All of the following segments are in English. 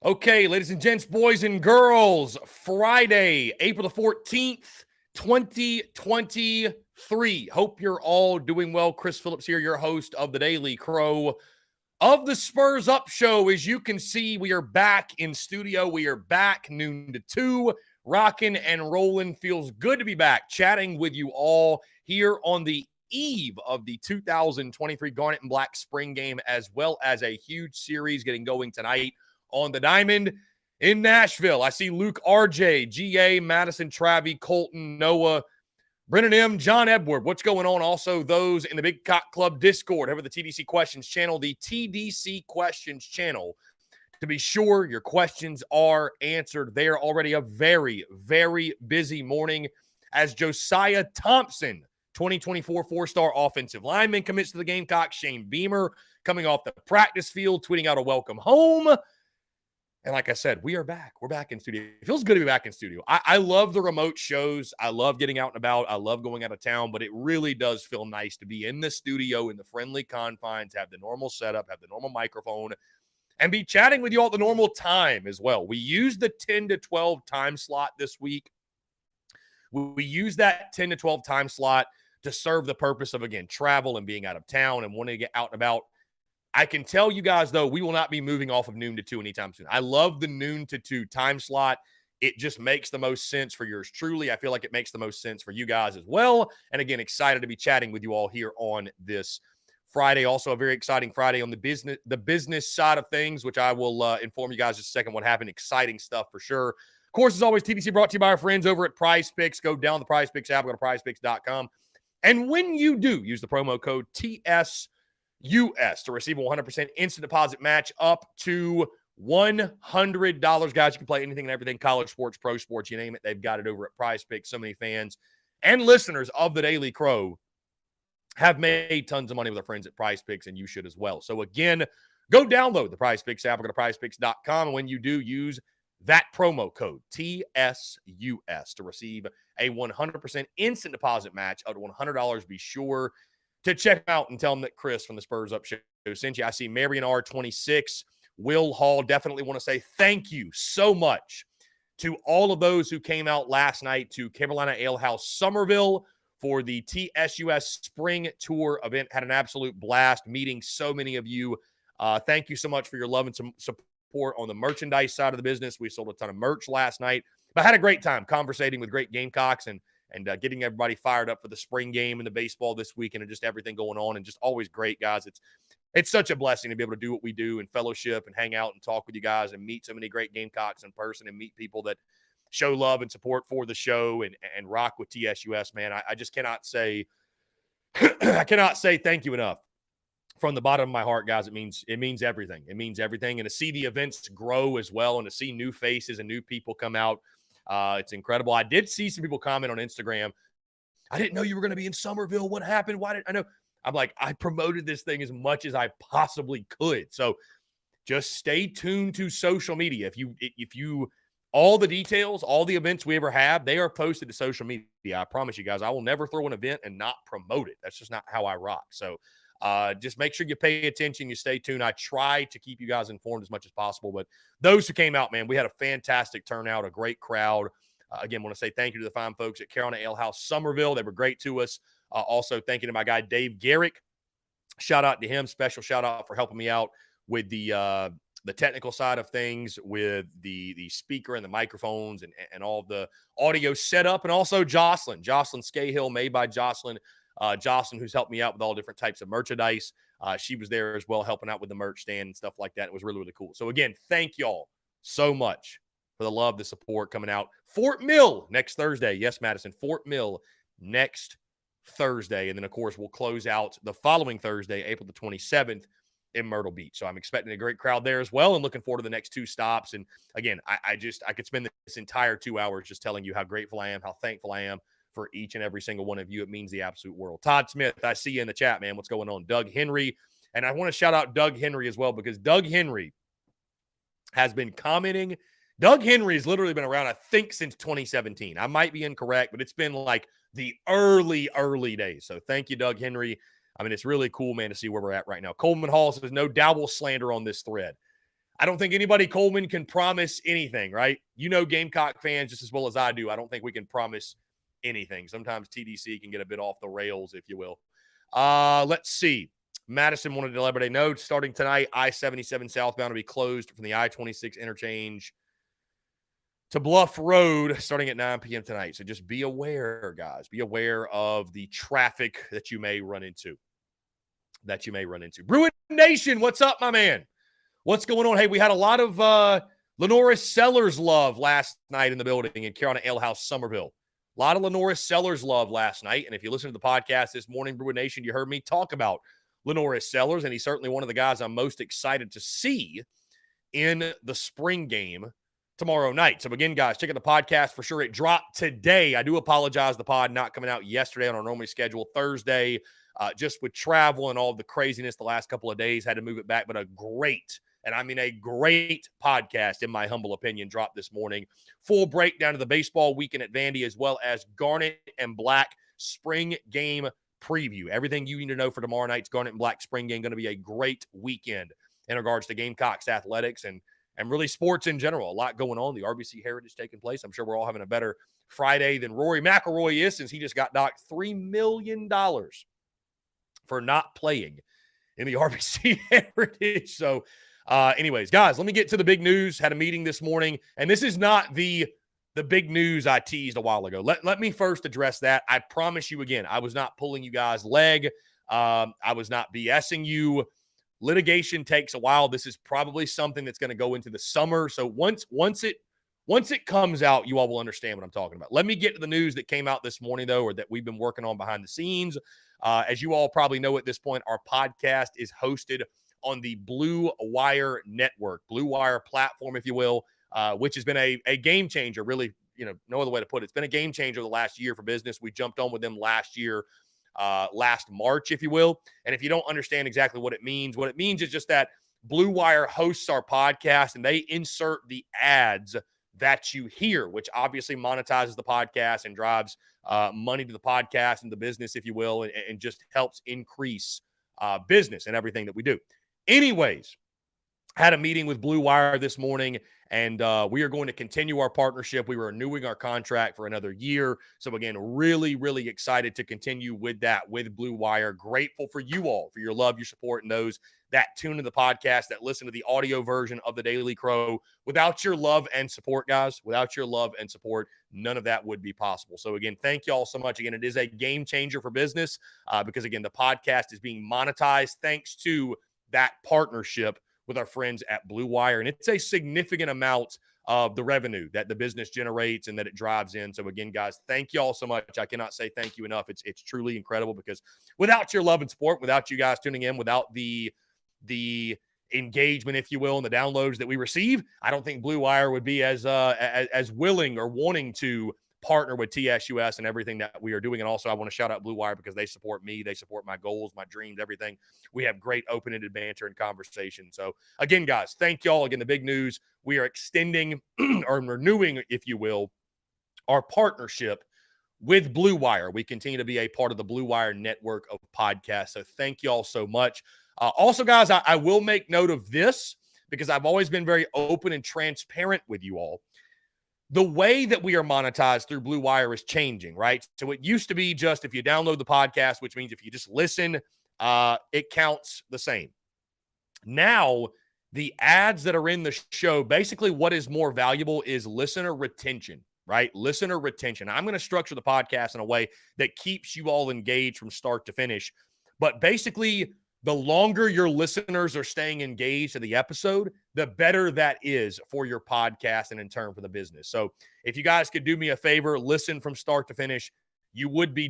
Okay, ladies and gents, boys and girls, Friday, April the 14th, 2023. Hope you're all doing well. Chris Phillips here, your host of the Daily Crow of the Spurs Up Show. As you can see, we are back in studio. We are back noon to 2, rocking and rolling. Feels good to be back chatting with you all here on the eve of the 2023 Garnet and Black Spring Game, as well as a huge series getting going tonight on the Diamond in Nashville. I see Luke, RJ, GA, Madison, Travi, Colton, Noah, Brennan M, John Edward. What's going on? Also, those in the Big Cock Club Discord over the TDC Questions channel, the TDC Questions channel. To be sure, your questions are answered there. Already a very, very busy morning as Josiah Thompson, 2024 four-star offensive lineman, commits to the Gamecocks. Shane Beamer coming off the practice field, tweeting out a welcome home. And like I said, we are back. We're back in studio. It feels good to be back in studio. I love the remote shows. I love getting out and about. I love going out of town, but it really does feel nice to be in the studio in the friendly confines, have the normal setup, have the normal microphone, and be chatting with you all at the normal time as well. We used the 10 to 12 time slot this week. We use that 10 to 12 time slot to serve the purpose of, again, travel and being out of town and wanting to get out and about. I can tell you guys, though, we will not be moving off of noon to 2 anytime soon. I love the noon to 2 time slot. It just makes the most sense for yours truly. I feel like it makes the most sense for you guys as well. And again, excited to be chatting with you all here on this Friday. Also, a very exciting Friday on the business side of things, which I will inform you guys in a second what happened. Exciting stuff for sure. Of course, as always, TDC brought to you by our friends over at Prize Picks. Go down the Prize Picks app, go to prizepicks.com. And when you do, use the promo code TSUS to receive a 100% instant deposit match up to $100. Guys, you can play anything and everything, college sports, pro sports, you name it. They've got it over at Prize Picks. So many fans and listeners of the Daily Crow have made tons of money with our friends at Prize Picks, and you should as well. So again, go download the Prize Picks app or go to prizepicks.com. And when you do, use that promo code TSUS to receive a 100% instant deposit match up to $100. Be sure to check out and tell them that Chris from the Spurs Up Show sent you. I see Marion R26, Will Hall. Definitely want to say thank you so much to all of those who came out last night to Carolina Ale House Somerville for the TSUS Spring Tour event. Had an absolute blast meeting so many of you. Thank you so much for your love and some support on the merchandise side of the business. We sold a ton of merch last night, but had a great time conversating with great Gamecocks and getting everybody fired up for the spring game and the baseball this weekend and just everything going on. And just always great, guys. It's such a blessing to be able to do what we do and fellowship and hang out and talk with you guys and meet so many great Gamecocks in person and meet people that show love and support for the show and rock with TSUS, man. I just cannot say I cannot say thank you enough from the bottom of my heart, guys. It means everything. It means everything. And to see the events grow as well and to see new faces and new people come out, it's incredible. I did see some people comment on Instagram. I didn't know you were going to be in Somerville. What happened? Why didn't I know? I'm like, I promoted this thing as much as I possibly could. So just stay tuned to social media. If you all the details, all the events we ever have, they are posted to social media. I promise you guys, I will never throw an event and not promote it. That's just not how I rock. So just make sure you pay attention, you stay tuned. I try to keep you guys informed as much as possible, but those who came out, man, we had a fantastic turnout, a great crowd. Again, want to say thank you to the fine folks at Carolina Ale House Somerville. They were great to us. Also, thank you to my guy, Dave Garrick. Shout out to him. Special shout out for helping me out with the technical side of things, with the speaker and the microphones and all the audio setup. And also Jocelyn Scahill, made by Jocelyn. Jocelyn, who's helped me out with all different types of merchandise. She was there as well, helping out with the merch stand and stuff like that. It was really, really cool. So again, thank y'all so much for the love, the support coming out. Fort Mill next Thursday. Yes, Madison, Fort Mill next Thursday. And then, of course, we'll close out the following Thursday, April the 27th in Myrtle Beach. So I'm expecting a great crowd there as well and looking forward to the next two stops. And again, I could spend this entire 2 hours just telling you how grateful I am, how thankful I am for each and every single one of you. It means the absolute world. Todd Smith, I see you in the chat, man. What's going on? Doug Henry. And I want to shout out Doug Henry as well, because Doug Henry has been commenting. Doug Henry has literally been around, I think, since 2017. I might be incorrect, but it's been like the early days. So thank you, Doug Henry. I mean, it's really cool, man, to see where we're at right now. Coleman Hall says, no Dowell slander on this thread. I don't think anybody, Coleman, can promise anything, right? You know Gamecock fans just as well as I do. I don't think we can promise anything. Sometimes TDC can get a bit off the rails, if you will. Let's see. Madison wanted to let everybody know, starting tonight, I-77 southbound will be closed from the I-26 interchange to Bluff Road starting at 9 p.m. tonight. So just be aware, guys. Be aware of the traffic that you may run into. Bruin Nation, what's up, my man? What's going on? Hey, we had a lot of Lenoris Sellers love last night in the building in Carolina Ale House, Somerville. A lot of Lenoris Sellers love last night. And if you listen to the podcast this morning, Bruin Nation, you heard me talk about Lenoris Sellers, and he's certainly one of the guys I'm most excited to see in the spring game tomorrow night. So again, guys, check out the podcast for sure. It dropped today. I do apologize the pod not coming out yesterday on our normally scheduled Thursday. Just with travel and all the craziness the last couple of days, had to move it back. But a great, and I mean a great podcast, in my humble opinion, dropped this morning. Full breakdown of the baseball weekend at Vandy, as well as Garnet and Black spring game preview. Everything you need to know for tomorrow night's Garnet and Black spring game. Going to be a great weekend in regards to Gamecocks athletics and really sports in general. A lot going on. The RBC Heritage taking place. I'm sure we're all having a better Friday than Rory McIlroy is, since he just got docked $3 million for not playing in the RBC Heritage. So anyways, guys, let me get to the big news. Had a meeting this morning, and this is not the big news I teased a while ago. Let me first address that. I promise you again, I was not pulling you guys' leg. I was not BSing you. Litigation takes a while. This is probably something that's going to go into the summer. So once it comes out, you all will understand what I'm talking about. Let me get to the news that came out this morning, though, or that we've been working on behind the scenes. As you all probably know at this point, our podcast is hosted on the Blue Wire Network, Blue Wire platform, if you will, which has been a game changer, really, no other way to put it. It's been a game changer the last year for business. We jumped on with them last year, last March, if you will. And if you don't understand exactly what it means is just that Blue Wire hosts our podcast and they insert the ads that you hear, which obviously monetizes the podcast and drives money to the podcast and the business, if you will, and just helps increase business and everything that we do. Anyways, had a meeting with Blue Wire this morning, and we are going to continue our partnership. We were renewing our contract for another year. So again, really, really excited to continue with that with Blue Wire. Grateful for you all, for your love, your support, and those that tune to the podcast, that listen to the audio version of the Daily Crow. Without your love and support, guys, without your love and support, none of that would be possible. So again, thank you all so much. Again, it is a game changer for business because again, the podcast is being monetized thanks to that partnership with our friends at Blue Wire. And it's a significant amount of the revenue that the business generates and that it drives in. So again, guys, thank you all so much. I cannot say thank you enough. It's truly incredible because without your love and support, without you guys tuning in, without the engagement, if you will, and the downloads that we receive, I don't think Blue Wire would be as willing or wanting to partner with TSUS and everything that we are doing. And also I want to shout out Blue Wire because they support me. They support my goals, my dreams, everything. We have great open-ended banter and conversation. So again, guys, thank y'all. Again, the big news, we are extending or renewing, if you will, our partnership with Blue Wire. We continue to be a part of the Blue Wire network of podcasts. So thank y'all so much. Also, guys, I will make note of this because I've always been very open and transparent with you all. The way that we are monetized through Blue Wire is changing, right? So it used to be just if you download the podcast, which means if you just listen, it counts the same. Now, the ads that are in the show, basically what is more valuable is listener retention, right? Listener retention. I'm going to structure the podcast in a way that keeps you all engaged from start to finish. But basically, the longer your listeners are staying engaged to the episode, the better that is for your podcast and in turn for the business. So if you guys could do me a favor, listen from start to finish, you would be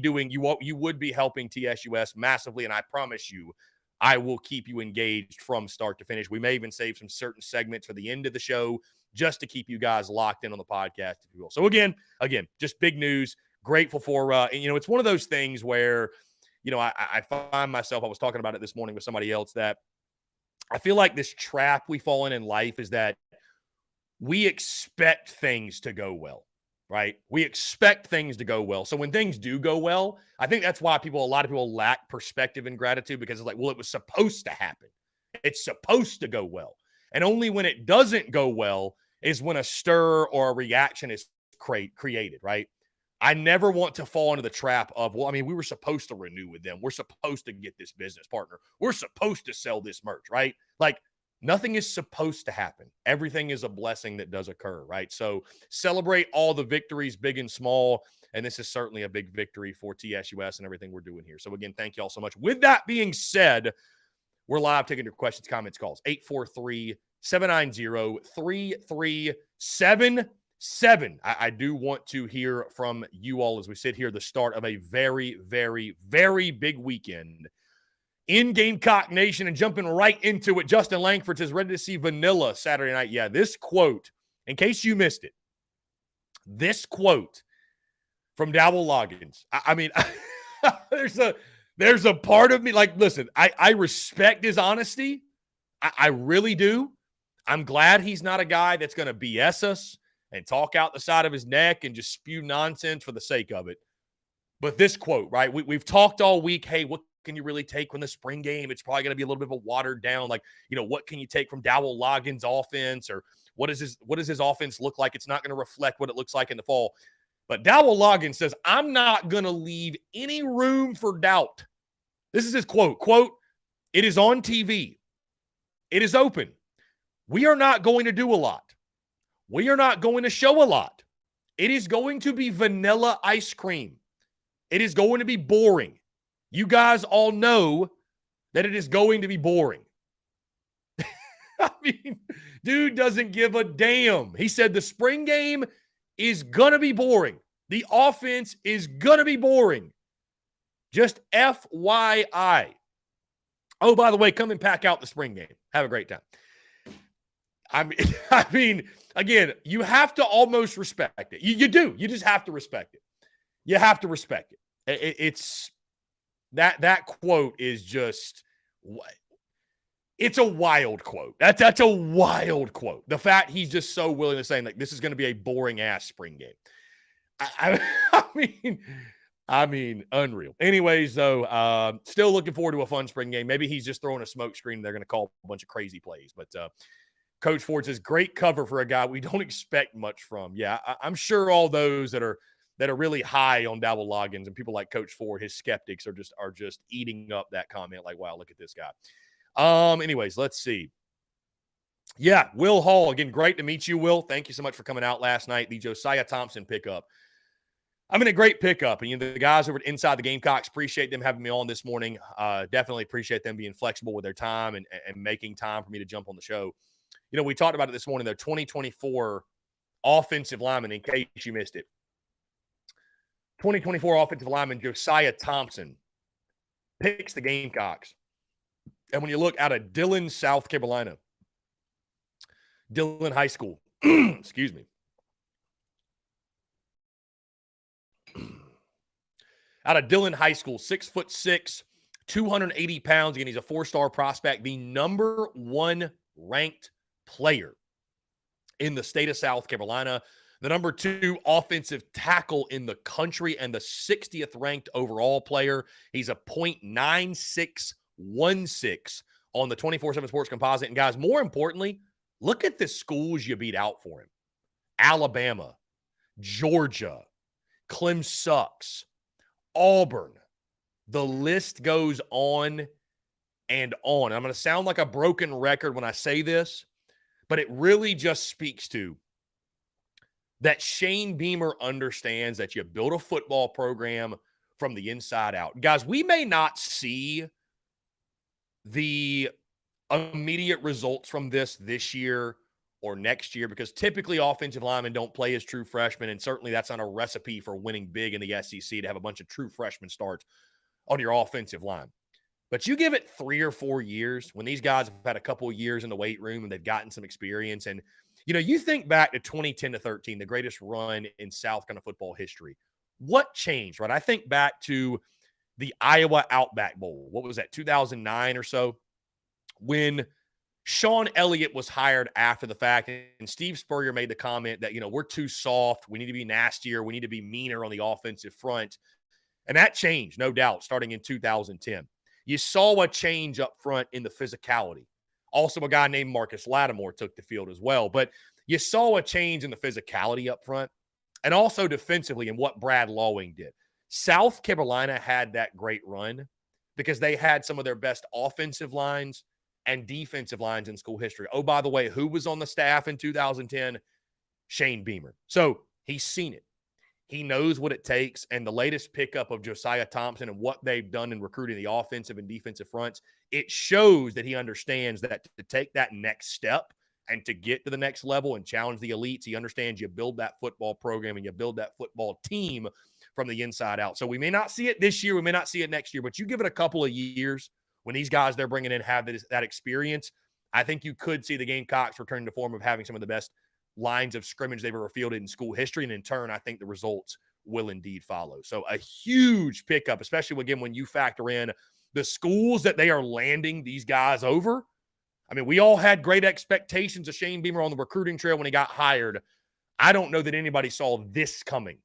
helping TSUS massively. And I promise you, I will keep you engaged from start to finish. We may even save some certain segments for the end of the show just to keep you guys locked in on the podcast, if you will. So again, just big news. Grateful for, it's one of those things where, I find myself, I was talking about it this morning with somebody else, that I feel like this trap we fall in life is that we expect things to go well, right? We expect things to go well. So when things do go well, I think that's why a lot of people lack perspective and gratitude, because it's like, well, it was supposed to happen. It's supposed to go well. And only when it doesn't go well is when a stir or a reaction is created, right? I never want to fall into the trap of, well, I mean, we were supposed to renew with them. We're supposed to get this business partner. We're supposed to sell this merch, right? Like, nothing is supposed to happen. Everything is a blessing that does occur, right? So celebrate all the victories, big and small. And this is certainly a big victory for TSUS and everything we're doing here. So again, thank you all so much. With that being said, we're live taking your questions, comments, calls. 843-790-3377. I do want to hear from you all as we sit here, the start of a very, very, very big weekend in Gamecock Nation, and jumping right into it. Justin Langford says, ready to see Vanilla Saturday night. Yeah, this quote, in case you missed it, this quote from Dowell Loggins. I mean, there's a part of me, like, listen, I respect his honesty. I really do. I'm glad he's not a guy that's going to BS us and talk out the side of his neck and just spew nonsense for the sake of it. But this quote, right? We've talked all week, hey, what can you really take from the spring game? It's probably going to be a little bit of a watered down, like, what can you take from Dowell Loggins' offense, or what does his offense look like? It's not going to reflect what it looks like in the fall. But Dowell Loggins says, I'm not going to leave any room for doubt. This is his quote. Quote, it is on TV. It is open. We are not going to do a lot. We are not going to show a lot. It is going to be vanilla ice cream. It is going to be boring. You guys all know that it is going to be boring. I mean, dude doesn't give a damn. He said the spring game is going to be boring. The offense is going to be boring. Just FYI. Oh, by the way, come and pack out the spring game. Have a great time. I mean, again, you have to almost respect it. You do. You just have to respect it. You have to respect it. It's that quote is just, it's a wild quote. That's a wild quote. The fact he's just so willing to say, like, this is going to be a boring ass spring game. I mean, unreal. Anyways, though, still looking forward to a fun spring game. Maybe he's just throwing a smoke screen and they're going to call a bunch of crazy plays. But Coach Ford says, great cover for a guy we don't expect much from. Yeah, I'm sure all those that are really high on Dowell Loggins and people like Coach Ford, his skeptics are just eating up that comment. Like, wow, look at this guy. Anyways, let's see. Yeah, Will Hall, again, great to meet you, Will. Thank you so much for coming out last night. The Josiah Thompson pickup. I mean, a great pickup. And the guys over at Inside the Gamecocks, appreciate them having me on this morning. Definitely appreciate them being flexible with their time and making time for me to jump on the show. We talked about it this morning, their 2024 offensive lineman, in case you missed it. 2024 offensive lineman Josiah Thompson picks the Gamecocks. And when you look out of Dillon, South Carolina, Dillon High School, excuse me. Out of Dillon High School, 6'6", 280 pounds. Again, he's a 4-star prospect, the number 1 ranked player in the state of South Carolina, the number 2 offensive tackle in the country, and the 60th ranked overall player. He's a .9616 on the 24/7 Sports Composite. And guys, more importantly, look at the schools you beat out for him. Alabama, Georgia, Clemson, Auburn. The list goes on and on. I'm going to sound like a broken record when I say this, but it really just speaks to that Shane Beamer understands that you build a football program from the inside out. Guys, we may not see the immediate results from this year or next year, because typically offensive linemen don't play as true freshmen, and certainly that's not a recipe for winning big in the SEC to have a bunch of true freshmen starts on your offensive line. But you give it 3 or 4 years, when these guys have had a couple of years in the weight room and they've gotten some experience, and you think back to 2010 to 13, the greatest run in South Carolina football history. What changed, right? I think back to the Iowa Outback Bowl. What was that, 2009 or so? When Sean Elliott was hired after the fact, and Steve Spurrier made the comment that, we're too soft. We need to be nastier. We need to be meaner on the offensive front. And that changed, no doubt, starting in 2010. You saw a change up front in the physicality. Also, a guy named Marcus Lattimore took the field as well. But you saw a change in the physicality up front and also defensively in what Brad Lawing did. South Carolina had that great run because they had some of their best offensive lines and defensive lines in school history. Oh, by the way, who was on the staff in 2010? Shane Beamer. So he's seen it. He knows what it takes. And the latest pickup of Josiah Thompson and what they've done in recruiting the offensive and defensive fronts, it shows that he understands that to take that next step and to get to the next level and challenge the elites, he understands you build that football program and you build that football team from the inside out. So we may not see it this year. We may not see it next year, but you give it a couple of years when these guys they're bringing in have that experience, I think you could see the Gamecocks return to form of having some of the best lines of scrimmage they've ever fielded in school history. And in turn, I think the results will indeed follow. So a huge pickup, especially again, when you factor in the schools that they are landing these guys over. I mean, we all had great expectations of Shane Beamer on the recruiting trail when he got hired. I don't know that anybody saw this coming.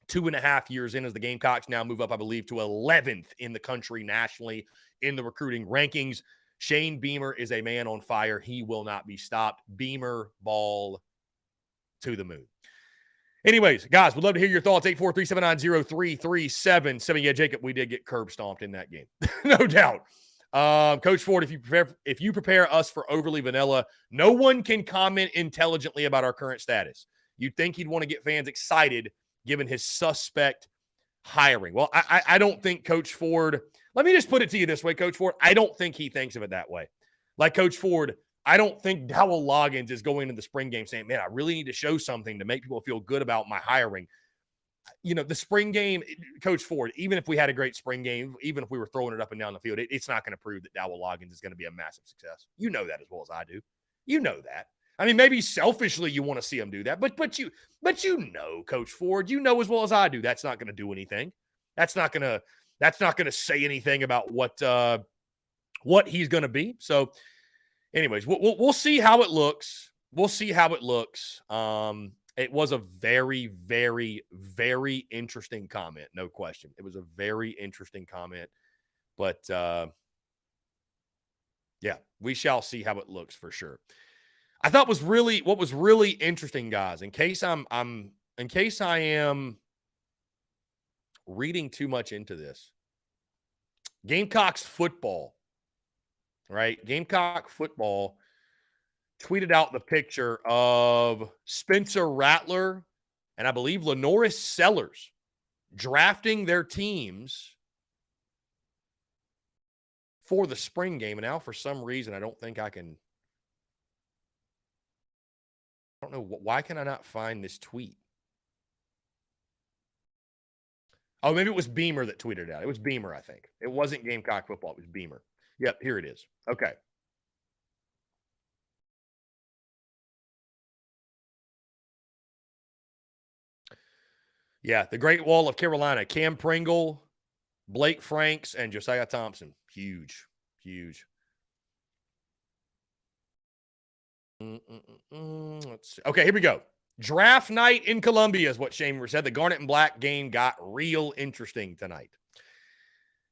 2.5 years in as the Gamecocks now move up, I believe, to 11th in the country nationally in the recruiting rankings. Shane Beamer is a man on fire. He will not be stopped. Beamer ball to the moon. Anyways, guys, we'd love to hear your thoughts. 843-790-3377. Yeah, Jacob, we did get curb stomped in that game. No doubt. Coach Ford, if you prepare us for overly vanilla, no one can comment intelligently about our current status. You'd think he'd want to get fans excited given his suspect hiring. Well, I don't think Coach Ford, let me just put it to you this way, Coach Ford, I don't think he thinks of it that way. Like Coach Ford, I don't think Dowell Loggins is going into the spring game saying, man, I really need to show something to make people feel good about my hiring. You know, the spring game, Coach Ford, even if we had a great spring game, even if we were throwing it up and down the field, it's not going to prove that Dowell Loggins is going to be a massive success. You know that as well as I do. You know that. I mean, maybe selfishly you want to see him do that, but you know, Coach Ford, you know as well as I do that's not going to do anything. That's not going to say anything about what he's going to be. So, anyways, we'll see how it looks. We'll see how it looks. It was a very, very, very interesting comment, no question. It was a very interesting comment, but yeah, we shall see how it looks for sure. I thought what was really interesting, guys, in case I am reading too much into this. Gamecocks football, right? Gamecock football tweeted out the picture of Spencer Rattler and I believe Lenoris Sellers drafting their teams for the spring game. And now for some reason, I don't know. Why can I not find this tweet? Oh, maybe it was Beamer that tweeted it out. It was Beamer, I think. It wasn't Gamecock football. It was Beamer. Yep, here it is. Okay. Yeah, the Great Wall of Carolina. Cam Pringle, Blake Franks, and Josiah Thompson. Huge, huge. Let's see. Okay, here we go. Draft night in Columbia is what Shamer said. The Garnet and Black game got real interesting tonight.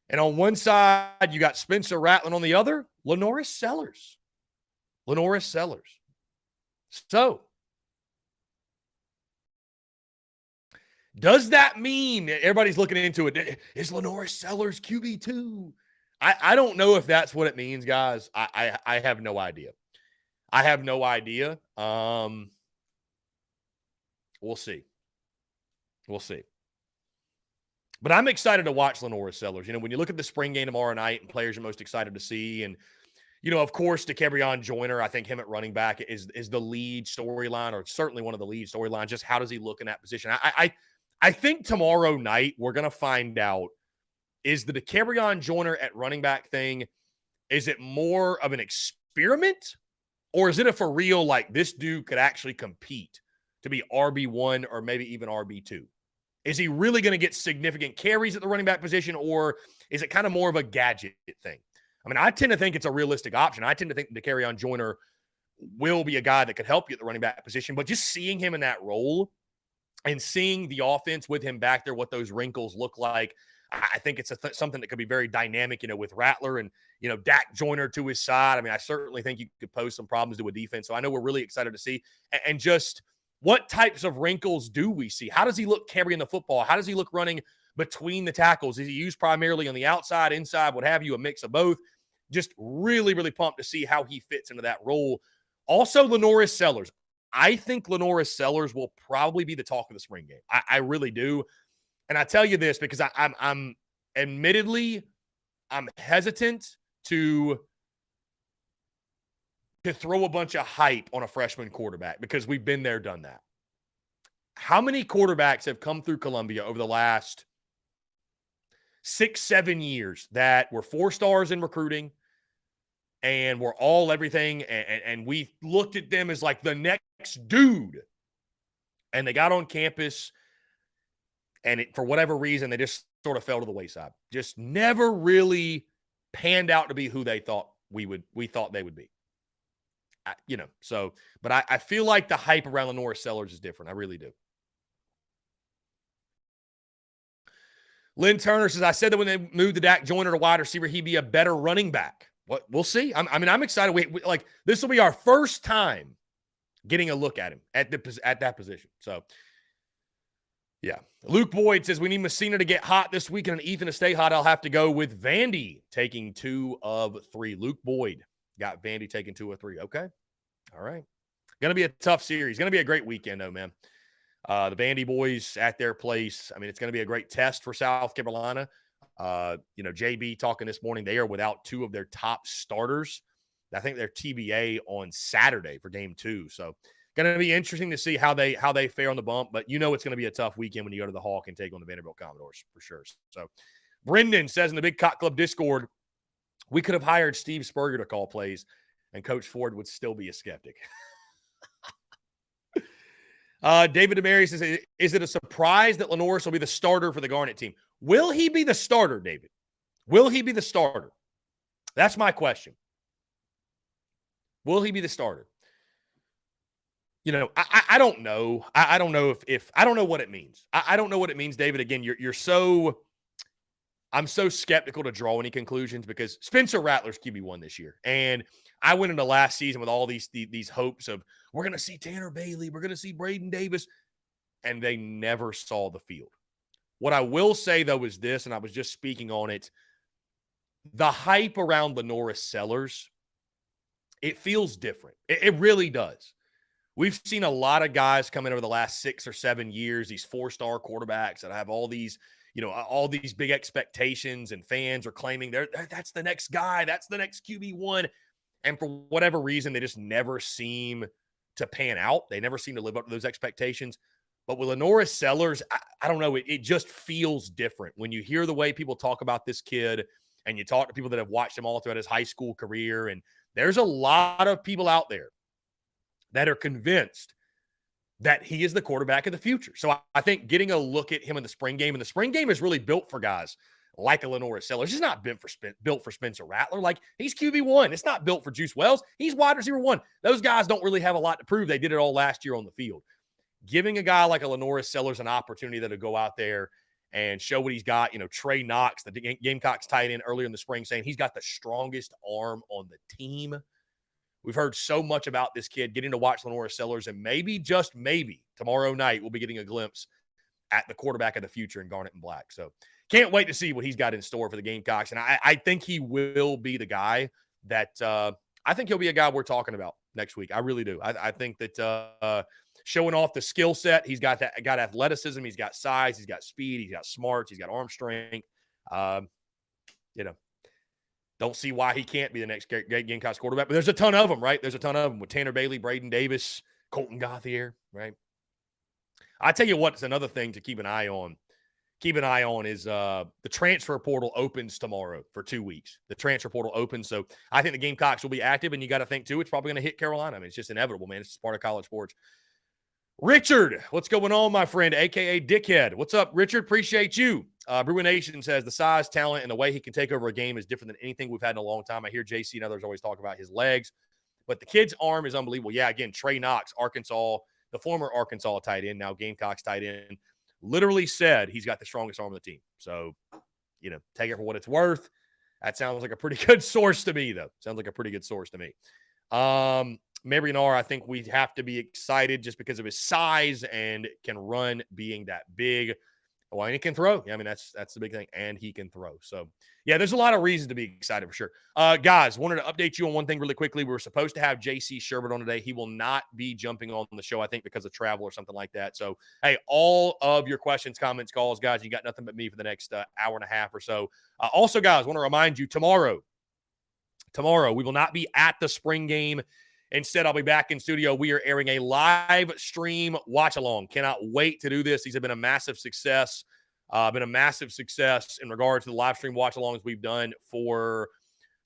And on one side, you got Spencer Rattler. On the other, Lenoris Sellers. Lenoris Sellers. So, does that mean everybody's looking into it? Is Lenoris Sellers QB2? I don't know if that's what it means, guys. I have no idea. I have no idea. We'll see. We'll see. But I'm excited to watch Lenoris Sellers. You know, when you look at the spring game tomorrow night and players you're most excited to see, and, you know, of course, Dakereon Joyner, I think him at running back is the lead storyline, or certainly one of the lead storylines. Just how does he look in that position? I think tomorrow night we're going to find out, is the Dakereon Joyner at running back thing, is it more of an experiment, or is it a for real, like this dude could actually compete to be RB1 or maybe even RB2? Is he really going to get significant carries at the running back position, or is it kind of more of a gadget thing? I mean, I tend to think it's a realistic option. I tend to think Dakereon Joyner will be a guy that could help you at the running back position, but just seeing him in that role and seeing the offense with him back there, what those wrinkles look like, I think it's something that could be very dynamic, with Rattler and, Dak Joyner to his side. I mean, I certainly think you could pose some problems to a defense. So I know we're really excited to see. And just what types of wrinkles do we see? How does he look carrying the football? How does he look running between the tackles? Is he used primarily on the outside, inside, what have you, a mix of both? Just really, really pumped to see how he fits into that role. Also, LaNorris Sellers. I think LaNorris Sellers will probably be the talk of the spring game. I really do. And I tell you this because I'm admittedly, I'm hesitant to throw a bunch of hype on a freshman quarterback because we've been there, done that. How many quarterbacks have come through Columbia over the last 6-7 years that were 4 stars in recruiting and were all everything, and we looked at them as like the next dude, and they got on campus, and for whatever reason, they just sort of fell to the wayside. Just never really panned out to be who they thought we thought they would be. But I feel like the hype around LaNorris Sellers is different. I really do. Lynn Turner says, I said that when they moved the Dak Joyner to wide receiver, he'd be a better running back. What we'll see. I'm excited. We this will be our first time getting a look at him at that position. So, yeah. Luke Boyd says we need Messina to get hot this week and Ethan to stay hot. I'll have to go with Vandy taking 2 of 3. Luke Boyd got Vandy taking 2 of 3. Okay. All right. Going to be a tough series. Going to be a great weekend, though, man. The Vandy boys at their place. I mean, it's going to be a great test for South Carolina. JB talking this morning, they are without 2 of their top starters. I think they're TBA on Saturday for game 2. So going to be interesting to see how they fare on the bump. But it's going to be a tough weekend when you go to the Hawk and take on the Vanderbilt Commodores for sure. So Brendan says in the Big Cock Club Discord, we could have hired Steve Spurrier to call plays, and Coach Ford would still be a skeptic. David Demary says, is it a surprise that LaNorris will be the starter for the Garnet team? Will he be the starter, David? Will he be the starter? That's my question. Will he be the starter? I don't know. I don't know if I don't know what it means. I don't know what it means, David. Again, I'm so skeptical to draw any conclusions because Spencer Rattler's QB1 this year. And I went into last season with all these hopes of we're going to see Tanner Bailey, we're going to see Braden Davis, and they never saw the field. What I will say, though, is this, and I was just speaking on it, the hype around LaNorris Sellers, it feels different. It really does. We've seen a lot of guys come in over the last 6 or 7 years, these 4-star quarterbacks that have all these big expectations, and fans are claiming that's the next guy, that's the next QB1. And for whatever reason, they just never seem to pan out. They never seem to live up to those expectations. But with LaNorris Sellers, I don't know. It just feels different when you hear the way people talk about this kid and you talk to people that have watched him all throughout his high school career. And there's a lot of people out there that are convinced that he is the quarterback of the future. So I think getting a look at him in the spring game, and the spring game is really built for guys like a LaNorris Sellers. It's not built for Spencer Rattler. Like, he's QB1. It's not built for Juice Wells. He's wide receiver 1. Those guys don't really have a lot to prove. They did it all last year on the field. Giving a guy like a LaNorris Sellers an opportunity to go out there and show what he's got. Trey Knox, the Gamecocks tight end earlier in the spring, saying he's got the strongest arm on the team. We've heard so much about this kid. Getting to watch LaNorris Sellers, and maybe, just maybe, tomorrow night we'll be getting a glimpse at the quarterback of the future in Garnet and Black. So can't wait to see what he's got in store for the Gamecocks. And I think he will be the guy that I think he'll be a guy we're talking about next week. I really do. I think that showing off the skill set, he's got athleticism, he's got size, he's got speed, he's got smarts, he's got arm strength. Don't see why he can't be the next great Gamecocks quarterback. But there's a ton of them, right? There's a ton of them with Tanner Bailey, Braden Davis, Colton Gauthier, right? I tell you what, it's another thing to keep an eye on. Is the transfer portal opens tomorrow for 2 weeks. The transfer portal opens, so I think the Gamecocks will be active, and you got to think, too, it's probably going to hit Carolina. I mean, it's just inevitable, man. It's part of college sports. Richard, what's going on, my friend, a.k.a. Dickhead? What's up, Richard? Appreciate you. Bruin Nation says the size, talent, and the way he can take over a game is different than anything we've had in a long time. I hear JC and others always talk about his legs, but the kid's arm is unbelievable. Yeah, again, Trey Knox, Arkansas, the former Arkansas tight end, now Gamecocks tight end, literally said he's got the strongest arm of the team. So take it for what it's worth. That sounds like a pretty good source to me, though. Sounds like a pretty good source to me. Marion R, I think we have to be excited just because of his size and can run being that big. Well, and he can throw. Yeah, I mean, that's the big thing. And he can throw. So, yeah, there's a lot of reasons to be excited for sure. Guys, wanted to update you on one thing really quickly. We were supposed to have JC Sherbert on today. He will not be jumping on the show, I think, because of travel or something like that. So, hey, all of your questions, comments, calls, guys, you got nothing but me for the next hour and a half or so. Also, guys, want to remind you, tomorrow, we will not be at the spring game. Instead, I'll be back in studio. We are airing a live stream watch-along. Cannot wait to do this. These have been a massive success. In regards to the live stream watch-alongs we've done for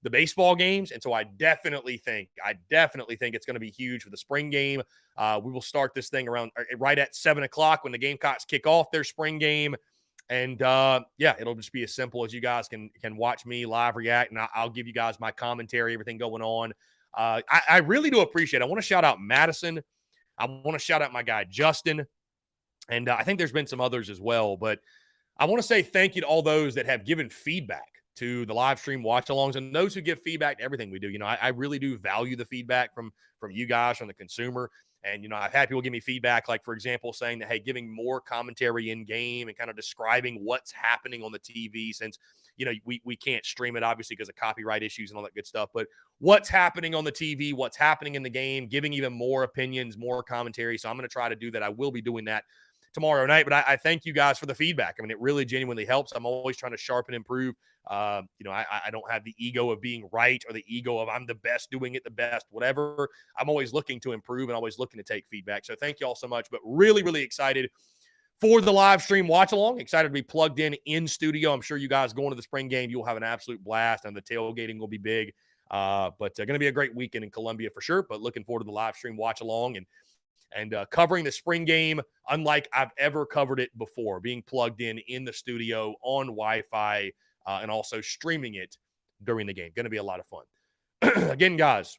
the baseball games. And so I definitely think it's going to be huge for the spring game. We will start this thing around right at 7 o'clock when the Gamecocks kick off their spring game. And, it'll just be as simple as you guys can watch me live react, and I'll give you guys my commentary, everything going on. I really do appreciate it. I want to shout out Madison. I want to shout out my guy, Justin. And I think there's been some others as well. But I want to say thank you to all those that have given feedback to the live stream watch-alongs and those who give feedback to everything we do. I really do value the feedback from you guys, from the consumer. And, I've had people give me feedback, like, for example, saying that, hey, giving more commentary in game and kind of describing what's happening on the TV since, we can't stream it, obviously, because of copyright issues and all that good stuff. But what's happening on the TV, what's happening in the game, giving even more opinions, more commentary. So I'm going to try to do that. I will be doing that tomorrow night. But I thank you guys for the feedback. I mean, it really genuinely helps. I'm always trying to sharpen and improve. I don't have the ego of being right or the ego of I'm the best doing it the best, whatever. I'm always looking to improve and always looking to take feedback. So thank you all so much, but really, really excited for the live stream watch along. Excited to be plugged in studio. I'm sure you guys going to the spring game, you'll have an absolute blast, and the tailgating will be big. But going to be a great weekend in Columbia for sure, but looking forward to the live stream watch along and covering the spring game unlike I've ever covered it before, being plugged in the studio on Wi-Fi, and also streaming it during the game. Going to be a lot of fun. Again, guys,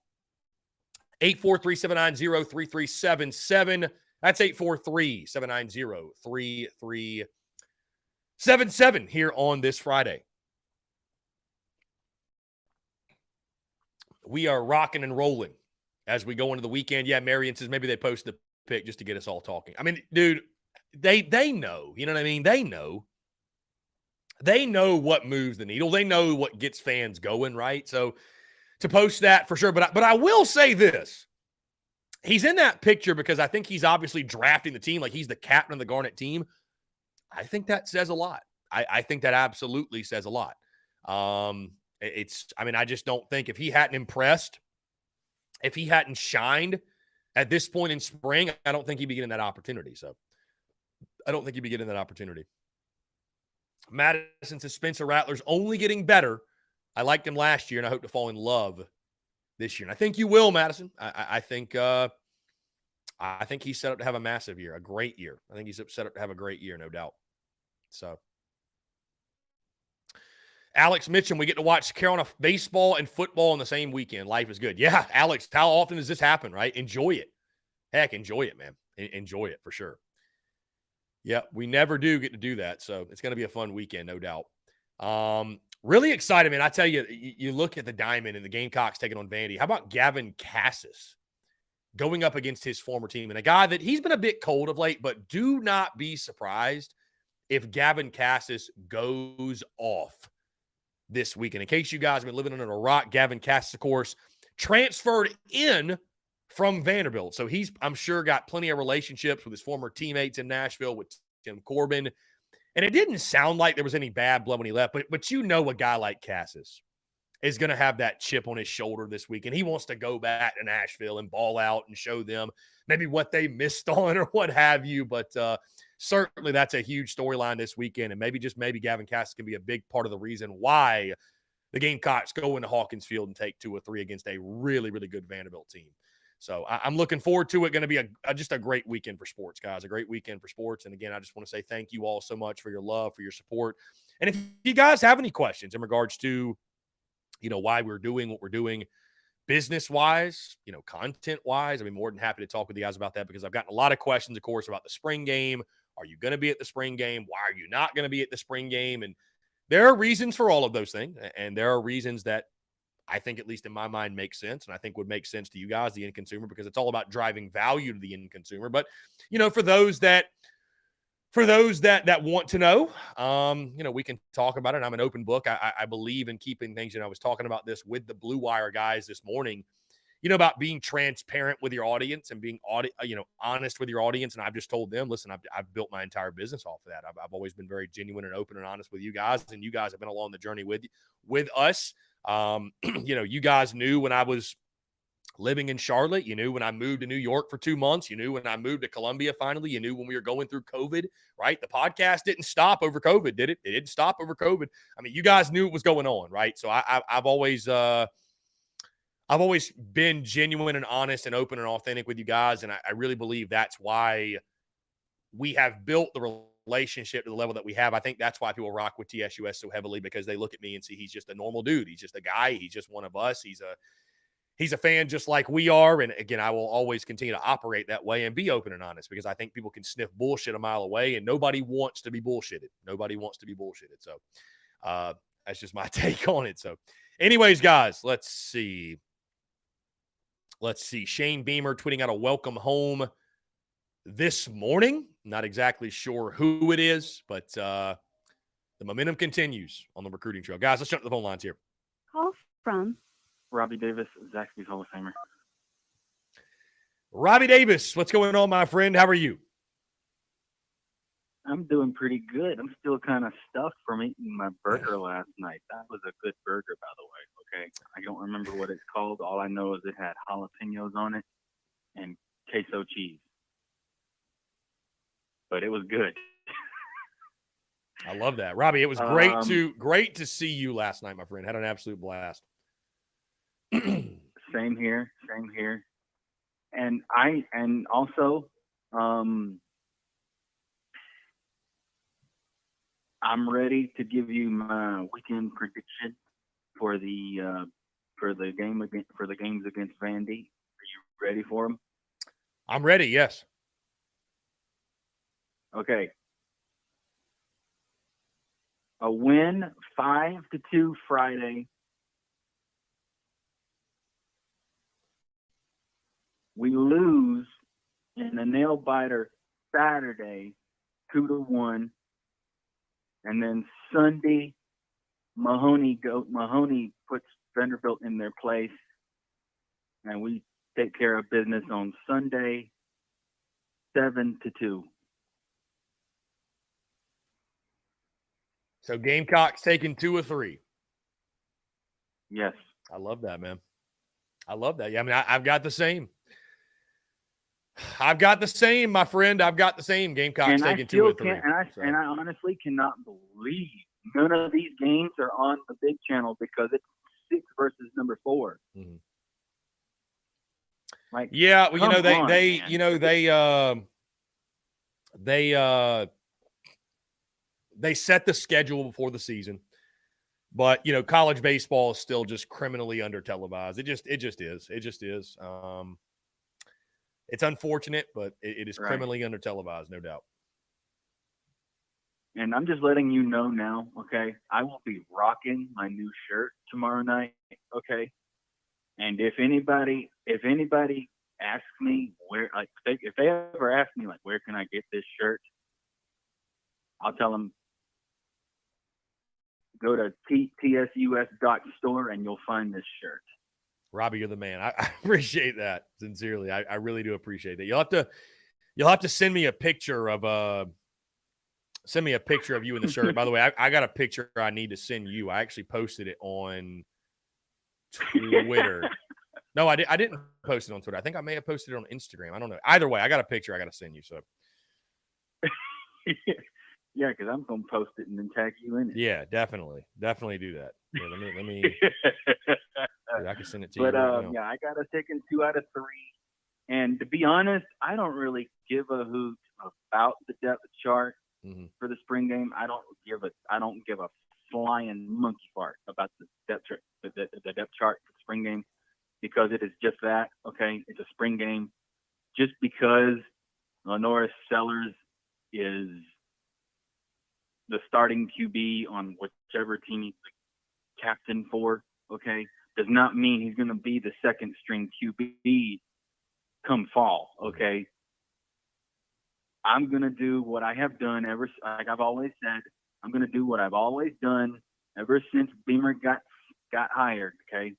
843-790-3377. That's 843-790-3377 here on this Friday. We are rocking and rolling as we go into the weekend. Yeah, Marion says maybe they posted the pic just to get us all talking. I mean, dude, they know. You know what I mean? They know. They know what moves the needle. They know what gets fans going, right? So to post that for sure. But I will say this. He's in that picture because I think he's obviously drafting the team. Like, he's the captain of the Garnet team. I think that says a lot. I think that absolutely says a lot. I just don't think if he hadn't impressed, if he hadn't shined at this point in spring, I don't think he'd be getting that opportunity. So I don't think he'd be getting that opportunity. Madison says Spencer Rattler's only getting better. I liked him last year, and I hope to fall in love this year. And I think you will, Madison. I think he's set up to have a massive year, a great year. I think he's set up to have a great year, no doubt. So, Alex Mitchum, we get to watch Carolina baseball and football in the same weekend. Life is good. Yeah, Alex, how often does this happen, right? Enjoy it. Heck, enjoy it, man. Enjoy it for sure. Yeah, we never do get to do that. So it's going to be a fun weekend, no doubt. Really excited, man. I tell you, you look at the Diamond and the Gamecocks taking on Vandy. How about Gavin Cassis going up against his former team? And a guy that he's been a bit cold of late, but do not be surprised if Gavin Cassis goes off this weekend. In case you guys have been living under a rock, Gavin Cassis, of course, transferred in from Vanderbilt. So he's, I'm sure, got plenty of relationships with his former teammates in Nashville, with Tim Corbin. And it didn't sound like there was any bad blood when he left, but you know a guy like Cassis is going to have that chip on his shoulder this week, and he wants to go back to Nashville and ball out and show them maybe what they missed on or what have you. But certainly that's a huge storyline this weekend, and maybe Gavin Cassis can be a big part of the reason why the Gamecocks go into Hawkins Field and take 2 or 3 against a really, really good Vanderbilt team. So I'm looking forward to it. Going to be just a great weekend for sports, guys. A great weekend for sports. And again, I just want to say thank you all so much for your love, for your support. And if you guys have any questions in regards to, why we're doing what we're doing business-wise, content-wise, I'd be more than happy to talk with you guys about that, because I've gotten a lot of questions, of course, about the spring game. Are you going to be at the spring game? Why are you not going to be at the spring game? And there are reasons for all of those things, and there are reasons that I think, at least in my mind, make sense, and I think would make sense to you guys, the end consumer, because it's all about driving value to the end consumer. But, for those that want to know, we can talk about it. I'm an open book. I believe in keeping things, I was talking about this with the Blue Wire guys this morning, about being transparent with your audience and being honest with your audience. And I've just told them, listen, I've built my entire business off of that. I've always been very genuine and open and honest with you guys, and you guys have been along the journey with us. You guys knew when I was living in Charlotte. You knew when I moved to New York for 2 months. You knew when I moved to Columbia finally. You knew when we were going through COVID, right? The podcast didn't stop over COVID, did it? It didn't stop over COVID. I mean, you guys knew what was going on, right? So I've always been genuine and honest and open and authentic with you guys, and I really believe that's why we have built the relationship to the level that we have. I think that's why people rock with TSUS so heavily, because they look at me and see he's just a normal dude. He's just a guy. He's just one of us. He's a fan just like we are. And again, I will always continue to operate that way and be open and honest, because I think people can sniff bullshit a mile away, and nobody wants to be bullshitted. Nobody wants to be bullshitted. So that's just my take on it. So anyways, guys, let's see. Shane Beamer tweeting out a welcome home this morning. Not exactly sure who it is, but the momentum continues on the recruiting trail. Guys, let's jump to the phone lines here. Call from Robbie Davis, Zaxby's Hall of Famer. Robbie Davis, what's going on, my friend? How are you? I'm doing pretty good. I'm still kind of stuffed from eating my burger last night. That was a good burger, by the way. Okay, I don't remember what it's called. All I know is it had jalapenos on it and queso cheese. But it was good. I love that, Robbie. It was great to see you last night, my friend. Had an absolute blast. Same here. And also, I'm ready to give you my weekend prediction for the games against Vandy. Are you ready for them? I'm ready. Yes. Okay. A win 5-2 Friday. We lose in a nail biter Saturday 2-1. And then Sunday, Mahoney puts Vanderbilt in their place, and we take care of business on Sunday, 7-2. So Gamecocks taking 2 or 3. Yes, I love that, man. I love that. Yeah, I mean, I've got the same. My friend. I've got the same. Gamecocks taking 2 or 3. And I honestly cannot believe none of these games are on the big channel, because it's 6 versus number 4. Mm-hmm. Like, yeah, well, they set the schedule before the season, but college baseball is still just criminally under televised. It just is. It's unfortunate, but it is criminally under televised, no doubt. And I'm just letting you know now, okay? I will be rocking my new shirt tomorrow night, okay? And if anybody asks me where, like, if they ever ask me, like, where can I get this shirt, I'll tell them, go to tsus.store and you'll find this shirt. Robbie, you're the man. I appreciate that sincerely. I really do appreciate that. You'll have to send me a picture of you in the shirt. By the way, I got a picture I need to send you. I actually posted it on Twitter. No, I didn't post it on Twitter. I think I may have posted it on Instagram. I don't know. Either way, I got a picture I got to send you. So. Yeah, because I'm going to post it and then tag you in it. Yeah, definitely do that. Yeah, let me. I can send it to you. But yeah, I got a taken 2 out of 3. And to be honest, I don't really give a hoot about the depth chart for the spring game. I don't give a flying monkey fart about the depth chart, the depth chart for the spring game, because it is just that. Okay, it's a spring game. Just because Lenoris Sellers is the starting QB on whichever team he's the captain for, okay, does not mean he's going to be the second string QB come fall, okay? I'm going to do what I have done like I've always said, I'm going to do what I've always done ever since Beamer got hired, okay?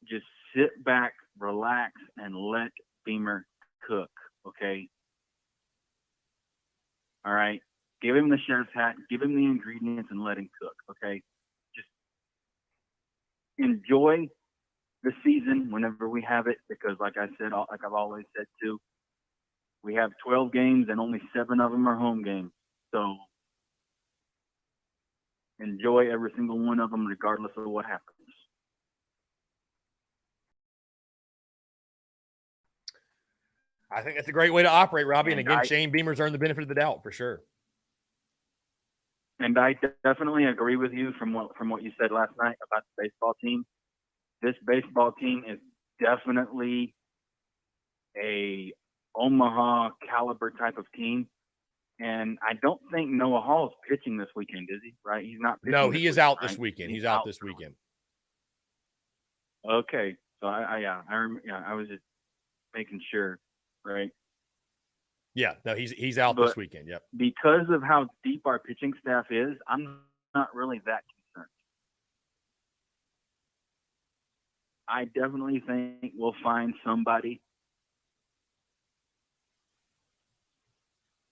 Just sit back, relax, and let Beamer cook, okay? All right? Give him the chef's hat, give him the ingredients, and let him cook, okay? Just enjoy the season whenever we have it, because like I said, like I've always said too, we have 12 games and only 7 of them are home games. So enjoy every single one of them regardless of what happens. I think that's a great way to operate, Robbie. And again, Shane Beamer's earned the benefit of the doubt for sure. And I definitely agree with you from what you said last night about the baseball team. This baseball team is definitely a Omaha caliber type of team. And I don't think Noah Hall is pitching this weekend, is he? Right? He's not pitching. No, he is out this weekend. He's out this weekend. Okay. So I was just making sure, right? Yeah, no, he's out this weekend. Yep. Because of how deep our pitching staff is, I'm not really that concerned. I definitely think we'll find somebody.